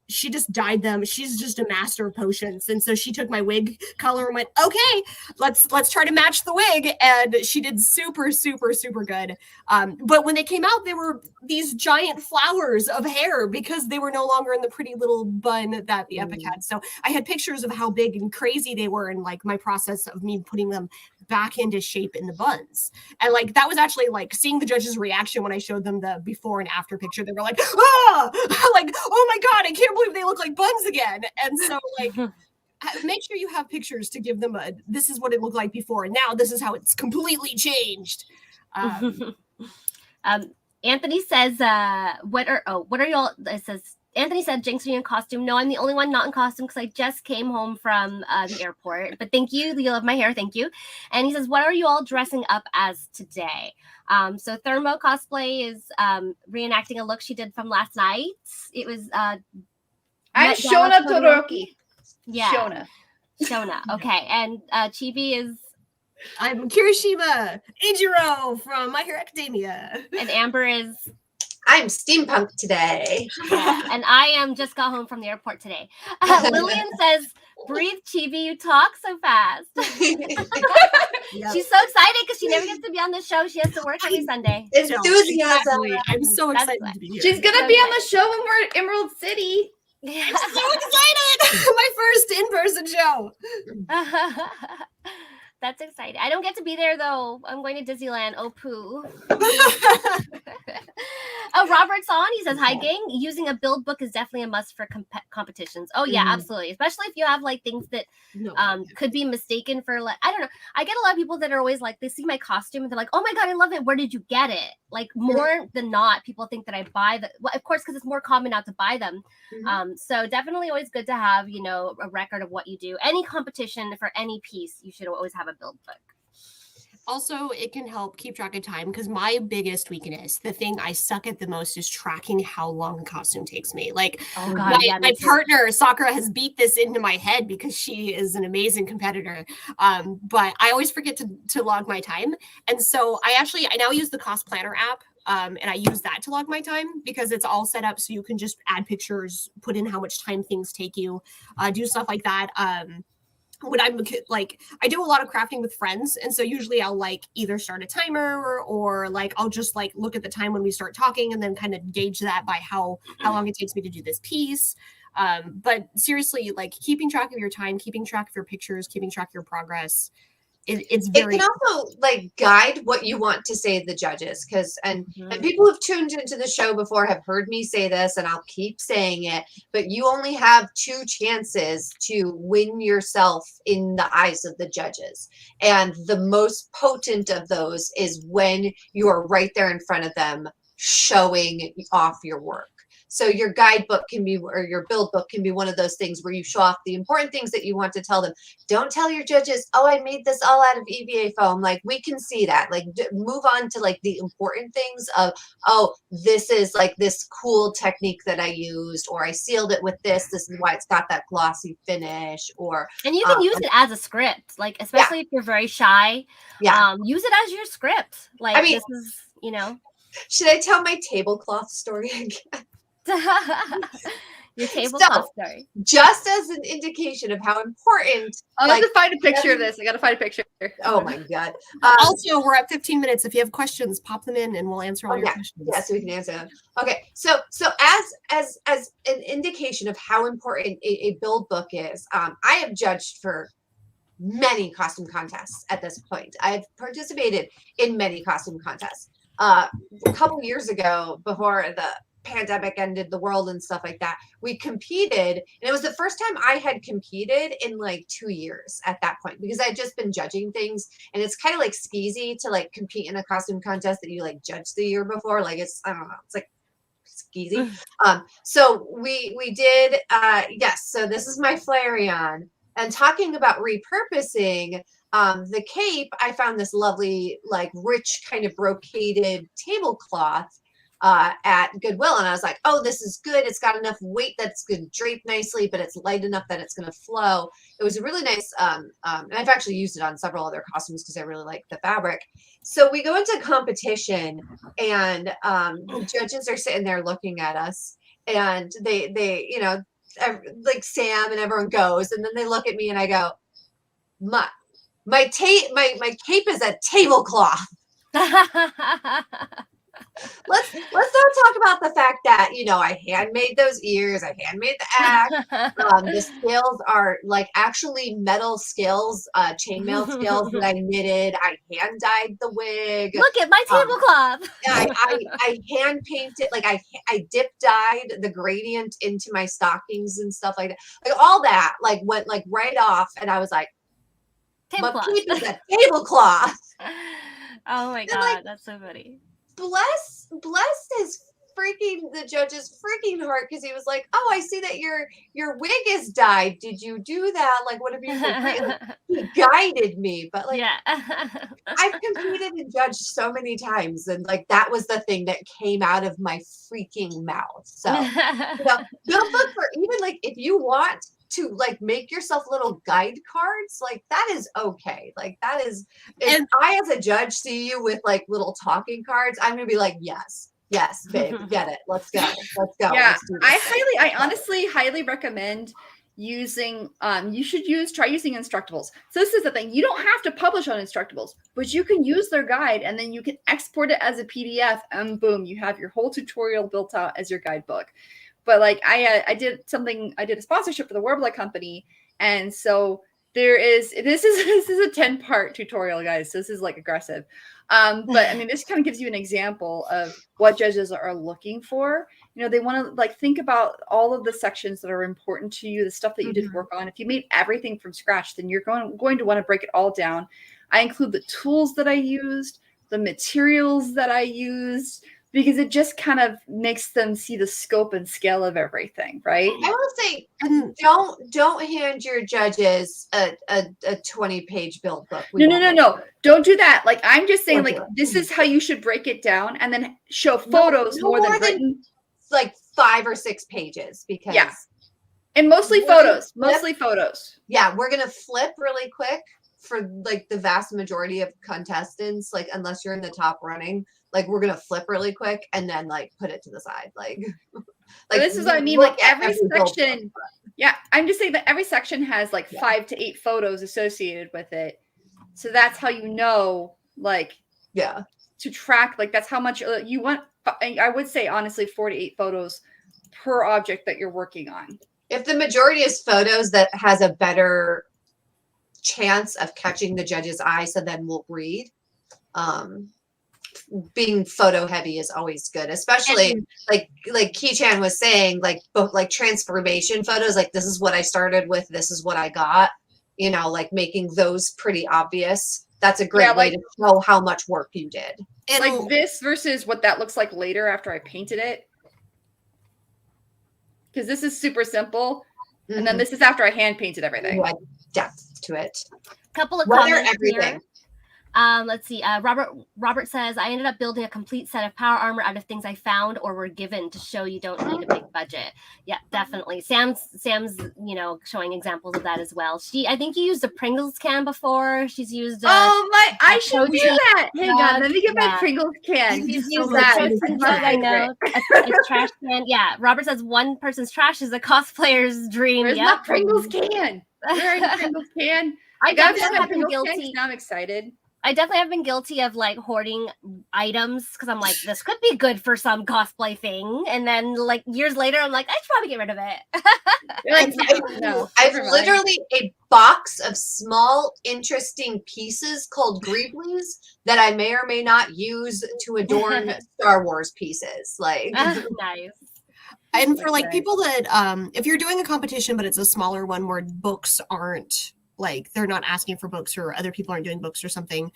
she just dyed them. She's just a master of potions. And so she took my wig color and went, okay, let's try to match the wig. And she did super, super, super good. But when they came out, they were these giant flowers of hair because they were no longer in the pretty little bun that the Epic had. So I had pictures of how big and crazy they were and like my process of me putting them back into shape in the buns. And like that was actually like seeing the judges' reaction when I showed them the before and after picture. They were like, like, oh my God, I can't believe they look like buns again. And so like make sure you have pictures to give them this is what it looked like before, and now this is how it's completely changed. Anthony says, what are y'all? It says Anthony said, Jinx, are you in costume? No, I'm the only one not in costume because I just came home from the airport. But thank you. You love my hair. Thank you. And he says, what are you all dressing up as today? So ThermoCosplay is reenacting a look she did from last night. It was I'm Shona Todoroki. Yeah. Shona. Okay. And Chibi is... I'm Kirishima Ejiro from My Hero Academia. And Amber is... I'm steampunk today. Yeah, and I just got home from the airport today. Lillian says, breathe, Chibi, you talk so fast. Yep. She's so excited because she never gets to be on the show. She has to work every Sunday. Enthusiasm. Exactly. I'm so excited to be here. She's going to be on the show when we're at Emerald City. Yeah. I'm so excited. My first in-person show. That's exciting. I don't get to be there though. I'm going to Disneyland. Oh, poo. Oh, Robert Son, he says, hi, gang. Using a build book is definitely a must for competitions. Oh, yeah, absolutely. Especially if you have like things that could be mistaken for, like, I don't know. I get a lot of people that are always like, they see my costume and they're like, oh my God, I love it. Where did you get it? Like more than not, people think that I buy the, well, of course, because it's more common now to buy them. So definitely always good to have, you know, a record of what you do. Any competition for any piece, you should always have a build book. Also, it can help keep track of time because my biggest weakness, the thing I suck at the most, is tracking how long a costume takes me. Like, my partner, Sakura, has beat this into my head because she is an amazing competitor. But I always forget to log my time. And so I now use the Cost Planner app. And I use that to log my time because it's all set up so you can just add pictures, put in how much time things take you, do stuff like that. When I'm like, I do a lot of crafting with friends. And so usually I'll like either start a timer or like, I'll just like look at the time when we start talking and then kind of gauge that by how long it takes me to do this piece. But seriously, like keeping track of your time, keeping track of your pictures, keeping track of your progress. It's very. It can also like guide what you want to say to the judges, because and people who've tuned into the show before have heard me say this, and I'll keep saying it. But you only have 2 chances to win yourself in the eyes of the judges, and the most potent of those is when you are right there in front of them, showing off your work. So your guidebook can be, or your build book can be one of those things where you show off the important things that you want to tell them. Don't tell your judges, oh, I made this all out of EVA foam. Like, we can see that. Like, move on to like the important things of, oh, this is like this cool technique that I used, or I sealed it with this. This is why it's got that glossy finish. Or and you can use it as a script, like especially if you're very shy. Yeah, use it as your script. Like, I mean, this is, you know. Should I tell my tablecloth story again? Your tablecloth story. Just as an indication of how important. I have to find a picture of this. I got to find a picture. Oh my God. Also, we're at 15 minutes. If you have questions, pop them in and we'll answer all your questions. Yeah, so we can answer them. Okay. So as an indication of how important a build book is, I have judged for many costume contests at this point. I've participated in many costume contests. A couple years ago, before the pandemic ended the world and stuff like that, we competed, and it was the first time I had competed in like 2 years at that point, because I'd just been judging things, and it's kind of like skeezy to like compete in a costume contest that you like judged the year before. Like it's, I don't know, it's like skeezy. So we did yes, so this is my Flareon. And talking about repurposing, the cape, I found this lovely, like rich kind of brocaded tablecloth at Goodwill, and I was like, oh, this is good. It's got enough weight that it's going to drape nicely, but it's light enough that it's going to flow. It was a really nice, and I've actually used it on several other costumes because I really like the fabric. So we go into competition, and the judges are sitting there looking at us, and they you know, like Sam and everyone goes, and then they look at me, and I go, my cape is a tablecloth. Let's not talk about the fact that, you know, I handmade those ears, I handmade the axe. The scales are like actually metal scales, chainmail scales that I knitted. I hand dyed the wig. Look at my tablecloth. I hand painted, like I dip dyed the gradient into my stockings and stuff like that. Like all that like went like right off, and I was like, Tablecloth. my cape is a tablecloth. Oh my god, like, that's so funny. Bless the judge's freaking heart, because he was like, oh, I see that your wig is dyed. Did you do that? Like, what have you like, he guided me, but like, yeah. I've competed and judged so many times, and like that was the thing that came out of my freaking mouth. So you know, don't look for, even like if you want to like make yourself little guide cards, like that is okay. Like that is, if I as a judge see you with like little talking cards, I'm gonna be like, yes, babe, get it. Let's go. Yeah, I honestly highly recommend using you should try using Instructables. So this is the thing, you don't have to publish on Instructables, but you can use their guide, and then you can export it as a PDF, and boom, you have your whole tutorial built out as your guidebook. But like I did a sponsorship for the Warbler company, and so this is a 10-part tutorial, guys. So this is like aggressive. But I mean, this kind of gives you an example of what judges are looking for. You know, they want to like think about all of the sections that are important to you, the stuff that you did work on. If you made everything from scratch, then you're going to want to break it all down. I include the tools that I used, the materials that I used, because it just kind of makes them see the scope and scale of everything, right? I will say, don't hand your judges a 20-page build book. No. Don't do that. Like, I'm just saying, like, this is how you should break it down, and then show photos more than written. Like 5 or 6 pages, because and mostly photos. Yeah, we're gonna flip really quick for like the vast majority of contestants, like unless you're in the top running. Like we're gonna flip really quick and then like put it to the side. Like this is what I mean. Like every section, I'm just saying that every section has like 5 to 8 photos associated with it. So that's how you know, like, to track. Like that's how much you want. I would say honestly, 4 to 8 photos per object that you're working on. If the majority is photos, that has a better chance of catching the judge's eye, so then we'll read. Being photo heavy is always good, especially like Key-chan was saying, like both like transformation photos, like this is what I started with, this is what I got, you know, like making those pretty obvious. That's a great way to show how much work you did. And like this versus what that looks like later after I painted it, because this is super simple, and then this is after I hand painted everything. Depth to it. Couple of comments everything. Let's see. Robert says, I ended up building a complete set of power armor out of things I found or were given to show you don't need a big budget. Yeah, definitely. Sam's, you know, showing examples of that as well. I think you used a Pringles can before. She's used I should do that. Hang on, let me get my Pringles can. She's used I know. A trash can. Yeah. Robert says one person's trash is a cosplayer's dream. Where's my Pringles can? Where is the Pringles can? I definitely have been guilty. Now I'm excited. I definitely have been guilty of like hoarding items because I'm like, this could be good for some cosplay thing. And then like years later, I'm like, I should probably get rid of it. I've literally a box of small, interesting pieces called Greeblies that I may or may not use to adorn Star Wars pieces. Like, Nice. And for like people that, if you're doing a competition, but it's a smaller one where books aren't like, they're not asking for books or other people aren't doing books or something.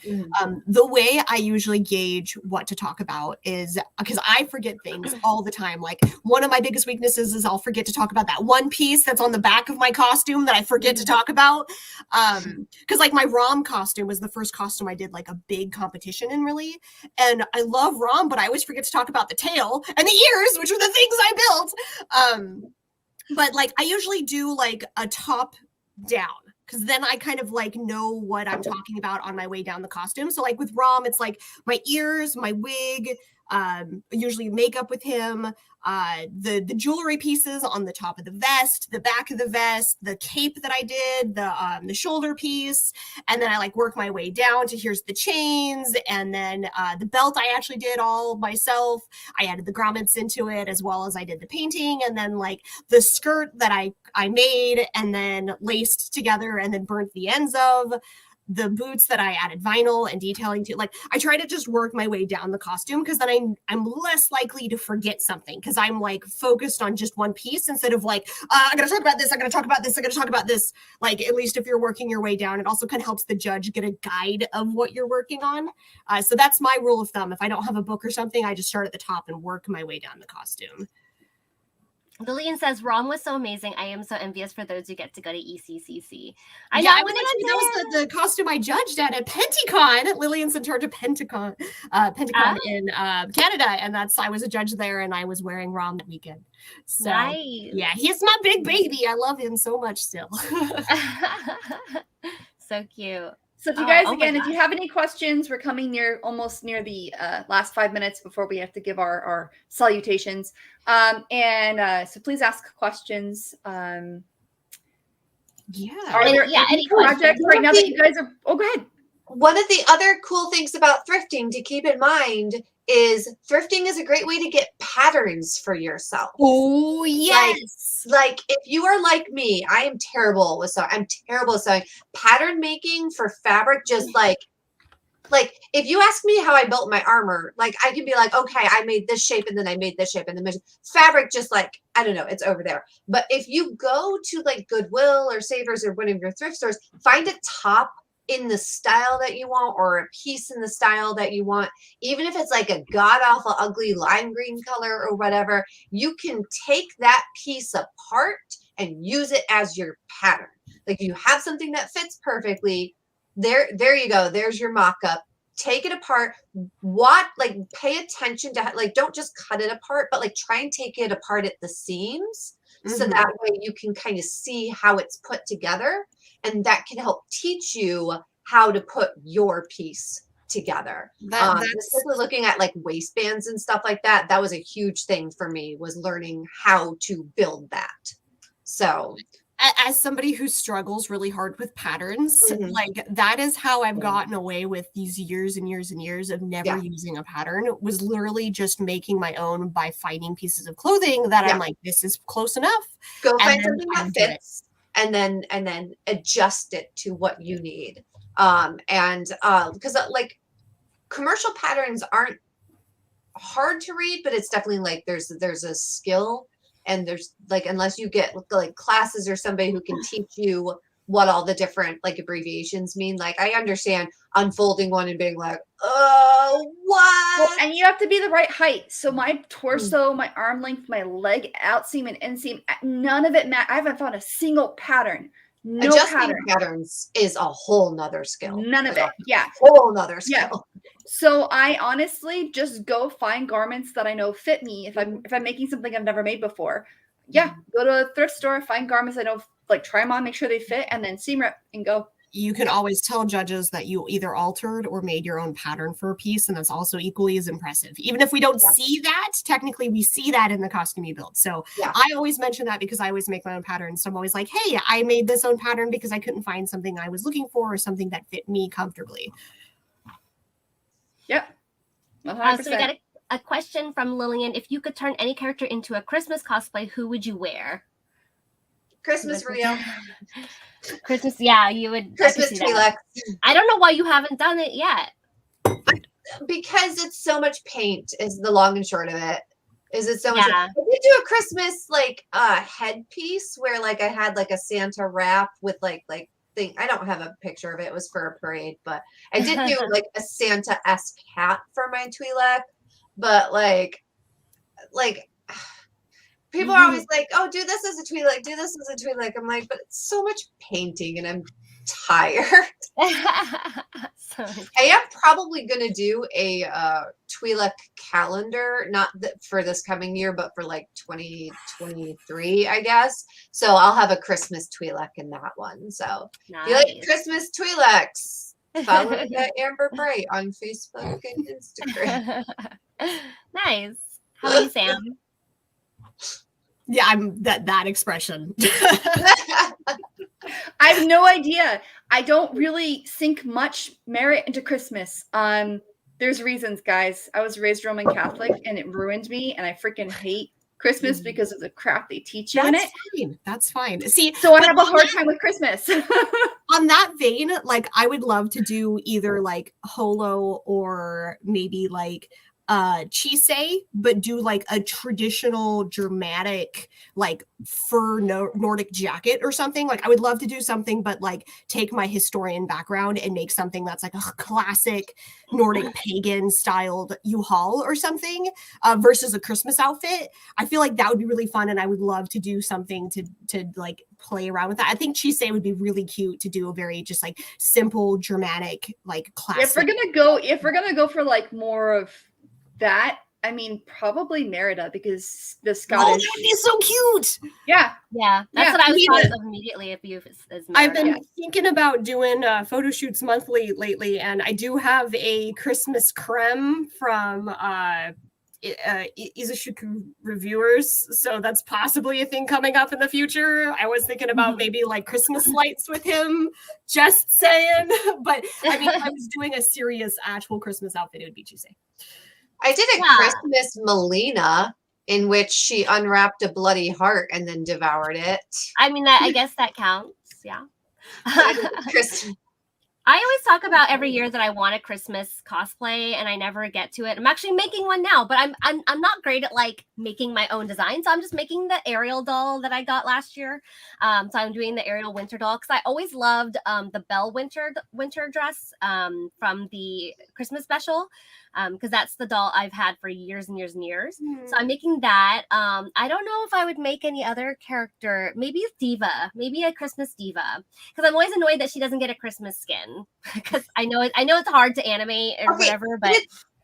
The way I usually gauge what to talk about is because I forget things all the time. Like one of my biggest weaknesses is I'll forget to talk about that one piece that's on the back of my costume that I forget to talk about. Because like my Rom costume was the first costume I did like a big competition in, really. And I love Rom, but I always forget to talk about the tail and the ears, which are the things I built. But like I usually do like a top down, because then I kind of like know what I'm talking about on my way down the costume. So like with Rom, it's like my ears, my wig, usually makeup with him, the jewelry pieces on the top of the vest, the back of the vest, the cape that I did, the shoulder piece, and then I like work my way down to here's the chains, and then the belt I actually did all myself. I added the grommets into it as well as I did the painting, and then like the skirt that I made and then laced together and then burnt the ends of. The boots that I added vinyl and detailing to, like I try to just work my way down the costume, because then I'm less likely to forget something, because I'm like focused on just one piece instead of like I'm gonna talk about this, I'm gonna talk about this, I'm gonna talk about this. Like at least if you're working your way down, it also kind of helps the judge get a guide of what you're working on. So that's my rule of thumb. If I don't have a book or something, I just start at the top and work my way down the costume. Lillian says, Rom was so amazing. I am so envious for those who get to go to ECCC. I was actually, that was the costume I judged at Penticon. Lillian's in charge of Penticon in Canada. And I was a judge there, and I was wearing Rom that weekend. So nice. Yeah, he's my big baby. I love him so much still. So cute. So if you guys, again, if you have any questions, we're coming almost near the last 5 minutes before we have to give our salutations. So please ask questions. Yeah. Are there any projects right now that you guys are? Oh, go ahead. One of the other cool things about thrifting to keep in mind is thrifting is a great way to get patterns for yourself. Oh, yes. Like if you are like me, I am terrible with sewing. I'm terrible with sewing. Pattern making for fabric, just like if you ask me how I built my armor, like I can be like, okay, I made this shape and then I made this shape and then fabric, just like, I don't know, it's over there. But if you go to like Goodwill or Savers or one of your thrift stores, find a top in the style that you want, or a piece in the style that you want, even if it's like a god awful ugly lime green color or whatever, you can take that piece apart and use it as your pattern. Like you have something that fits perfectly, there you go, there's your mock-up. Take it apart, pay attention to, like, don't just cut it apart, but like try and take it apart at the seams, so that way you can kind of see how it's put together. And that can help teach you how to put your piece together. Especially looking at like waistbands and stuff like that. That was a huge thing for me, was learning how to build that. So as somebody who struggles really hard with patterns, like that is how I've gotten away with these years and years and years of never using a pattern. It was literally just making my own by finding pieces of clothing that I'm like, this is close enough. Go find something that fits. And then adjust it to what you need. Because like commercial patterns aren't hard to read, but it's definitely like there's a skill, and there's like, unless you get like classes or somebody who can teach you what all the different like abbreviations mean. Like I understand unfolding one and being like, oh, what? Well, and you have to be the right height. So my torso, my arm length, my leg outseam and inseam, none of it I haven't found a single pattern. No Adjusting patterns is a whole nother skill. None of it. Yeah. Whole nother skill. Yeah. So I honestly just go find garments that I know fit me. If I'm making something I've never made before, go to a thrift store, find garments I know, like try them on, make sure they fit, and then seam rip and go. You can always tell judges that you either altered or made your own pattern for a piece, and that's also equally as impressive. Even if we don't see that, technically we see that in the costume you build. So I always mention that because I always make my own patterns. So I'm always like, hey, I made this own pattern because I couldn't find something I was looking for or something that fit me comfortably. Yep. So we got a question from Lillian. If you could turn any character into a Christmas cosplay, who would you wear? Christmas real. Christmas, yeah, you would. Christmas I could see that. Twi'lek. I don't know why you haven't done it yet. Because it's so much paint is the long and short of it. Is it so much? Yeah. I did do a Christmas like headpiece where like I had like a Santa wrap with like thing. I don't have a picture of it. It was for a parade, but I did do like a Santa-esque hat for my Twi'lek. But like people are always like, "Oh, do this as a Twi'lek. Do this as a Twi'lek." I'm like, but it's so much painting, and I'm tired. I am probably going to do a Twi'lek calendar, not for this coming year, but for like 2023, I guess. So I'll have a Christmas Twi'lek in that one. So if you like Christmas Twi'leks, follow Amber Brite on Facebook and Instagram. Nice. How are you, Sam? Yeah, I'm that expression. I have no idea. I don't really sink much merit into Christmas. There's reasons, guys. I was raised Roman Catholic and it ruined me, and I freaking hate Christmas because of the crap they teach you in it. Fine. That's fine. See, so I have a hard time with Christmas. On that vein, like I would love to do either like holo or maybe like Chisei, but do like a traditional dramatic like fur Nordic jacket or something. Like I would love to do something, but like take my historian background and make something that's like a classic Nordic pagan styled U-Haul or something versus a Christmas outfit. I feel like that would be really fun, and I would love to do something to like play around with that. I think Chisei would be really cute to do a very just like simple, dramatic, like classic. If we're gonna go for like more of that, I mean, probably Merida, because the Scottish. Oh, that would be so cute. Yeah. That's what I was thought of immediately. If you, as Merida. I've been thinking about doing photo shoots monthly lately, and I do have a Christmas creme from Izashuku Reviewers, so that's possibly a thing coming up in the future. I was thinking about maybe like Christmas lights with him, just saying. But I mean, if I was doing a serious actual Christmas outfit, it would be Tuesday. I did a Christmas Melina in which she unwrapped a bloody heart and then devoured it. I mean, I guess that counts. Yeah. I always talk about every year that I want a Christmas cosplay, and I never get to it. I'm actually making one now, but I'm not great at like making my own design, so I'm just making the Ariel doll that I got last year. So I'm doing the Ariel winter doll because I always loved the Belle winter dress from the Christmas special, because that's the doll I've had for years and years and years. So I'm making that. I don't know if I would make any other character. Maybe a diva, maybe a Christmas diva, because I'm always annoyed that she doesn't get a Christmas skin. Because I know it's hard to animate or whatever, but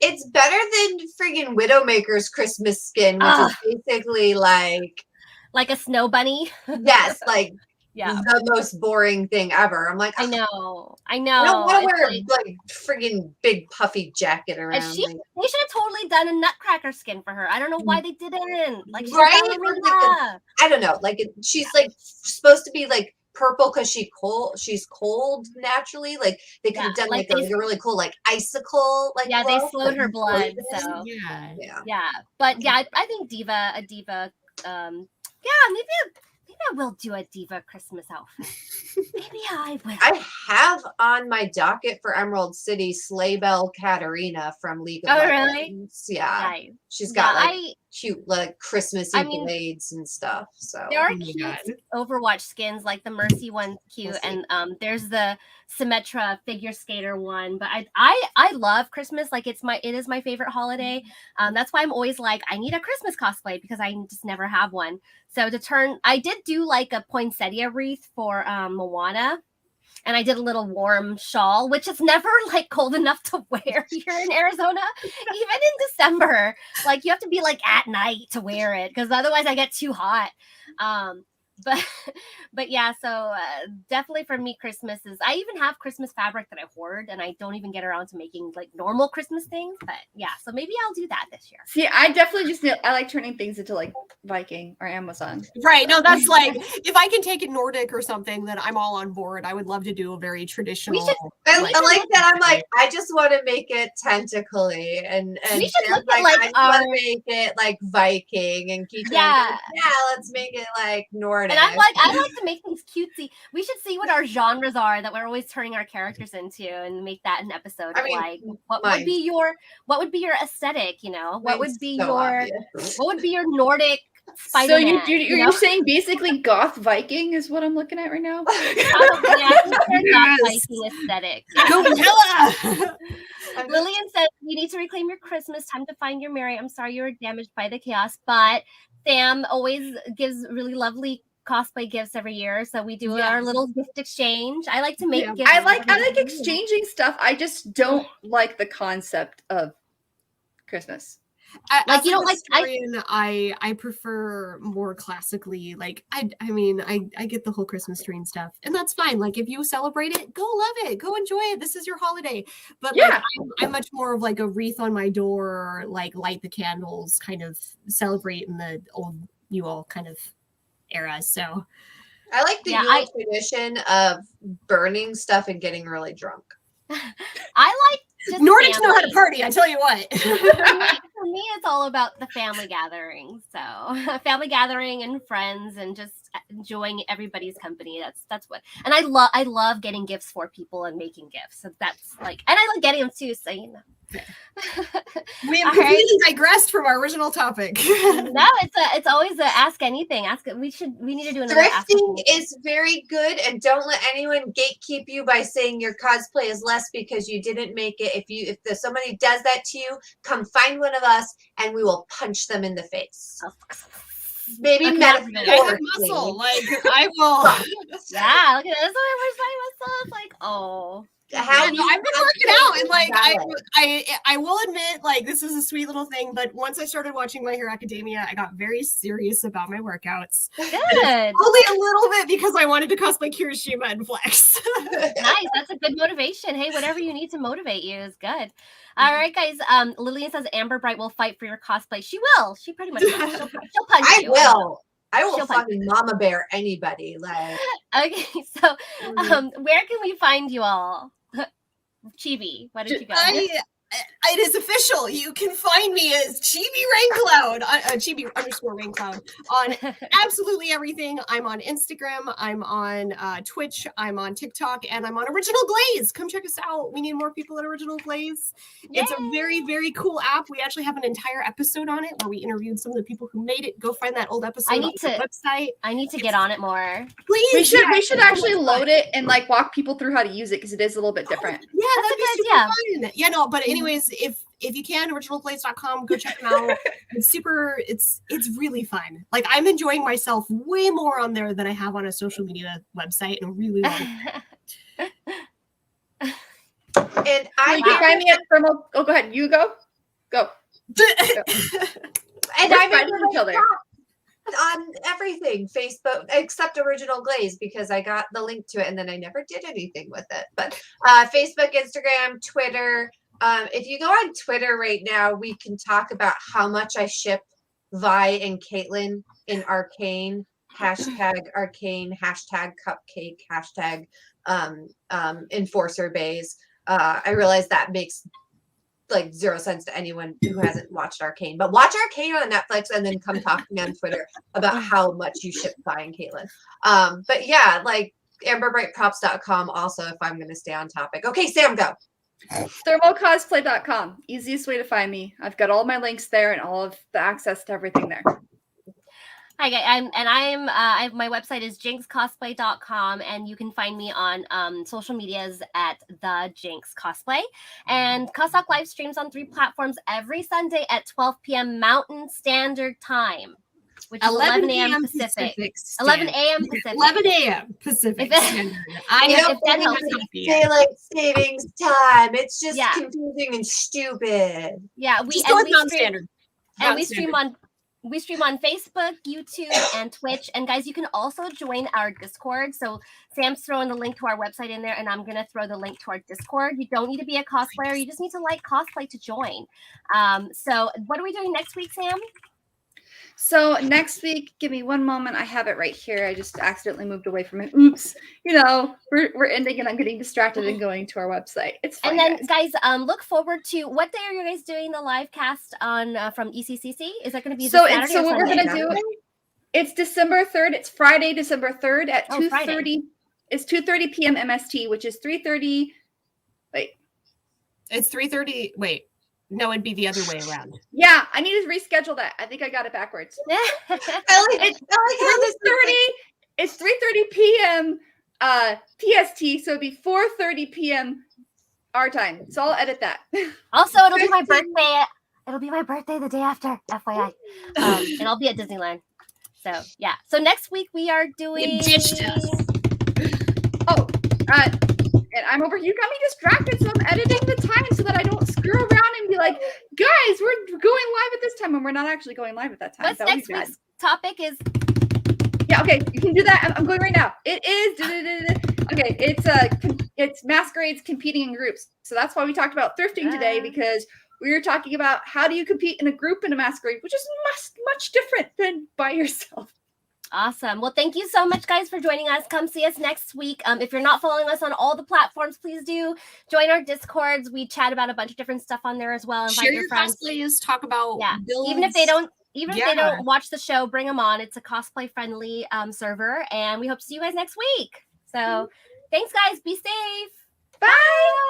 it's better than friggin' Widowmaker's Christmas skin, which is basically like a snow bunny. Yes, like the most boring thing ever. I'm like, I know. I don't want to wear like friggin' big puffy jacket around. They should have totally done a Nutcracker skin for her. I don't know why they didn't. Like, right? I don't know. Like she's like supposed to be like purple because she's cold naturally. Like they could have done like a really cool like icicle like they slowed her blood. So but I think a diva maybe I will do a diva Christmas outfit. Maybe I will. I have on my docket for Emerald City Sleigh Bell Katarina from League of Legends. Really? Yeah. Nice. She's got like cute like Christmassy blades and stuff. So there are cute Overwatch skins, like the Mercy one's cute, and there's the Symmetra figure skater one. But I love Christmas. Like it is my favorite holiday. That's why I'm always like, I need a Christmas cosplay because I just never have one. So I did do like a poinsettia wreath for Moana. And I did a little warm shawl, which is never like cold enough to wear here in Arizona, even in December. Like you have to be like at night to wear it because otherwise I get too hot. But yeah, so definitely for me, Christmas is. I even have Christmas fabric that I hoard, and I don't even get around to making like normal Christmas things. But yeah, so maybe I'll do that this year. See, I definitely I like turning things into like Viking or Amazon. Right? No, that's like if I can take it Nordic or something, then I'm all on board. I would love to do a very traditional. I like that. I'm like, I just want to make it tentacly, and we should look like, I want to make it like Viking and keep. Yeah, let's make it like Nordic. artist. And I like to make things cutesy. We should see what our genres are that we're always turning our characters into, and make that an episode. I mean, like, what would be your aesthetic? You know, what would be your Nordic Spider-Man? So you're saying basically goth Viking is what I'm looking at right now? Probably, I think they're goth Viking aesthetic. Lillian says, you need to reclaim your Christmas. Time to find your Mary. I'm sorry you were damaged by the chaos, but Sam always gives really lovely cosplay gifts every year. So we do our little gift exchange. I like to make gifts. I like exchanging stuff. I just don't like the concept of Christmas. Like, you don't like I prefer more classically, like I get the whole Christmas tree and stuff, and that's fine. Like, if you celebrate it, go love it, go enjoy it. This is your holiday. But like, I'm much more of like a wreath on my door, like light the candles, kind of celebrate in the old Yule kind of era. So I like the Yule tradition of burning stuff and getting really drunk. I like Nordics know how to party, I tell you what. For me, it's all about the family gathering. So family gathering and friends and just enjoying everybody's company. That's what. And I love getting gifts for people and making gifts. So that's like, and I like getting them too. So you know. We have completely digressed from our original topic. No, it's always a ask anything. We need to do another. Thrifting is very good, and don't let anyone gatekeep you by saying your cosplay is less because you didn't make it. If somebody does that to you, come find one of us and we will punch them in the face. Maybe metaphorically. I have muscle, like I will. Yeah, look at this. I was myself like, oh. I've been working out, and like I will admit, like, this is a sweet little thing, but once I started watching My Hero Academia, I got very serious about my workouts. Good. Only a little bit, because I wanted to cosplay Kirishima and flex. Nice. That's a good motivation. Hey, whatever you need to motivate you is good. All right, guys. Lillian says Amber Brite will fight for your cosplay. She will. She pretty much will. She'll punch you. I will fucking mama bear anybody. Like, okay, so where can we find you all? Chibi, why don't you go? It is official. You can find me as Chibi Raincloud, Chibi_Raincloud on absolutely everything. I'm on Instagram, I'm on Twitch, I'm on TikTok, and I'm on Original Glaze. Come check us out. We need more people at Original Glaze. Yay! It's a very, very cool app. We actually have an entire episode on it where we interviewed some of the people who made it. Go find that old episode on the website. I need to get on it more. Please. We should actually load it and like walk people through how to use it, because it is a little bit different. Yeah, that'd be super fun. Yeah, no, but anyways, if you can, originalglaze.com, go check them out. It's really fun. Like, I'm enjoying myself way more on there than I have on a social media website, and really love it. And I you can find me at Thermo. Oh, go ahead. You go. Go. And I made each other on everything, Facebook, except Original Glaze, because I got the link to it and then I never did anything with it. But Facebook, Instagram, Twitter. If you go on Twitter right now, we can talk about how much I ship Vi and Caitlin in Arcane, #Arcane, #Cupcake, Enforcer Bays. I realize that makes like zero sense to anyone who hasn't watched Arcane, but watch Arcane on Netflix and then come talk to me on Twitter about how much you ship Vi and Caitlin. But yeah, like AmberBrightProps.com also, if I'm going to stay on topic. Okay, Sam, go. ThermoCosplay.com. Easiest way to find me. I've got all my links there and all of the access to everything there. Hi, guys. My website is JinxCosplay.com, and you can find me on social medias at the Jinx Cosplay. And CosTalk live streams on 3 platforms every Sunday at 12 p.m. Mountain Standard Time, which is 11 a.m. Pacific. 11 a.m. Pacific. 11 a.m. Pacific Standard. Daylight savings time. It's just confusing and stupid. Yeah, we stream on Facebook, YouTube, and Twitch. And guys, you can also join our Discord. So Sam's throwing the link to our website in there, and I'm going to throw the link to our Discord. You don't need to be a cosplayer. You just need to like cosplay to join. So what are we doing next week, Sam? So next week, give me one moment. I have it right here. I just accidentally moved away from it. Oops. You know, we're ending and I'm getting distracted and going to our website. It's fine, and then guys, look forward to what day are you guys doing the live cast on from ECCC? Is that going to be Saturday? So what we're going to do? It's December 3rd. It's Friday, December 3rd at 2:30. Friday. It's 2:30 p.m. MST, which is 3:30. Wait. It's 3:30. Wait. No, it'd be the other way around. Yeah, I need to reschedule that. I think I got it backwards. I like how this is like- It's 3:30 p.m. PST, so it'd be 4:30 p.m. our time. So I'll edit that. Also, it'll be my birthday. It'll be my birthday the day after, FYI. And I'll be at Disneyland. So yeah. So next week we are doing. You ditched us. Oh, and I'm over. You got me distracted, so I'm editing the time so that I don't screw around and be like, guys, we're going live at this time, and we're not actually going live at that time. What's That would next be bad. week's topic is? Yeah, okay, you can do that. I'm going right now. It is okay. It's masquerades competing in groups. So that's why we talked about thrifting today, because we were talking about how do you compete in a group in a masquerade, which is much different than by yourself. Awesome. Well, thank you so much, guys, for joining us. Come see us next week. If you're not following us on all the platforms, please do join our Discords. We chat about a bunch of different stuff on there as well. Invite Share your your friends. cosplays. Talk about builds. Even if they don't watch the show, bring them on. It's a cosplay friendly server, and we hope to see you guys next week. So thanks, guys. Be safe. Bye.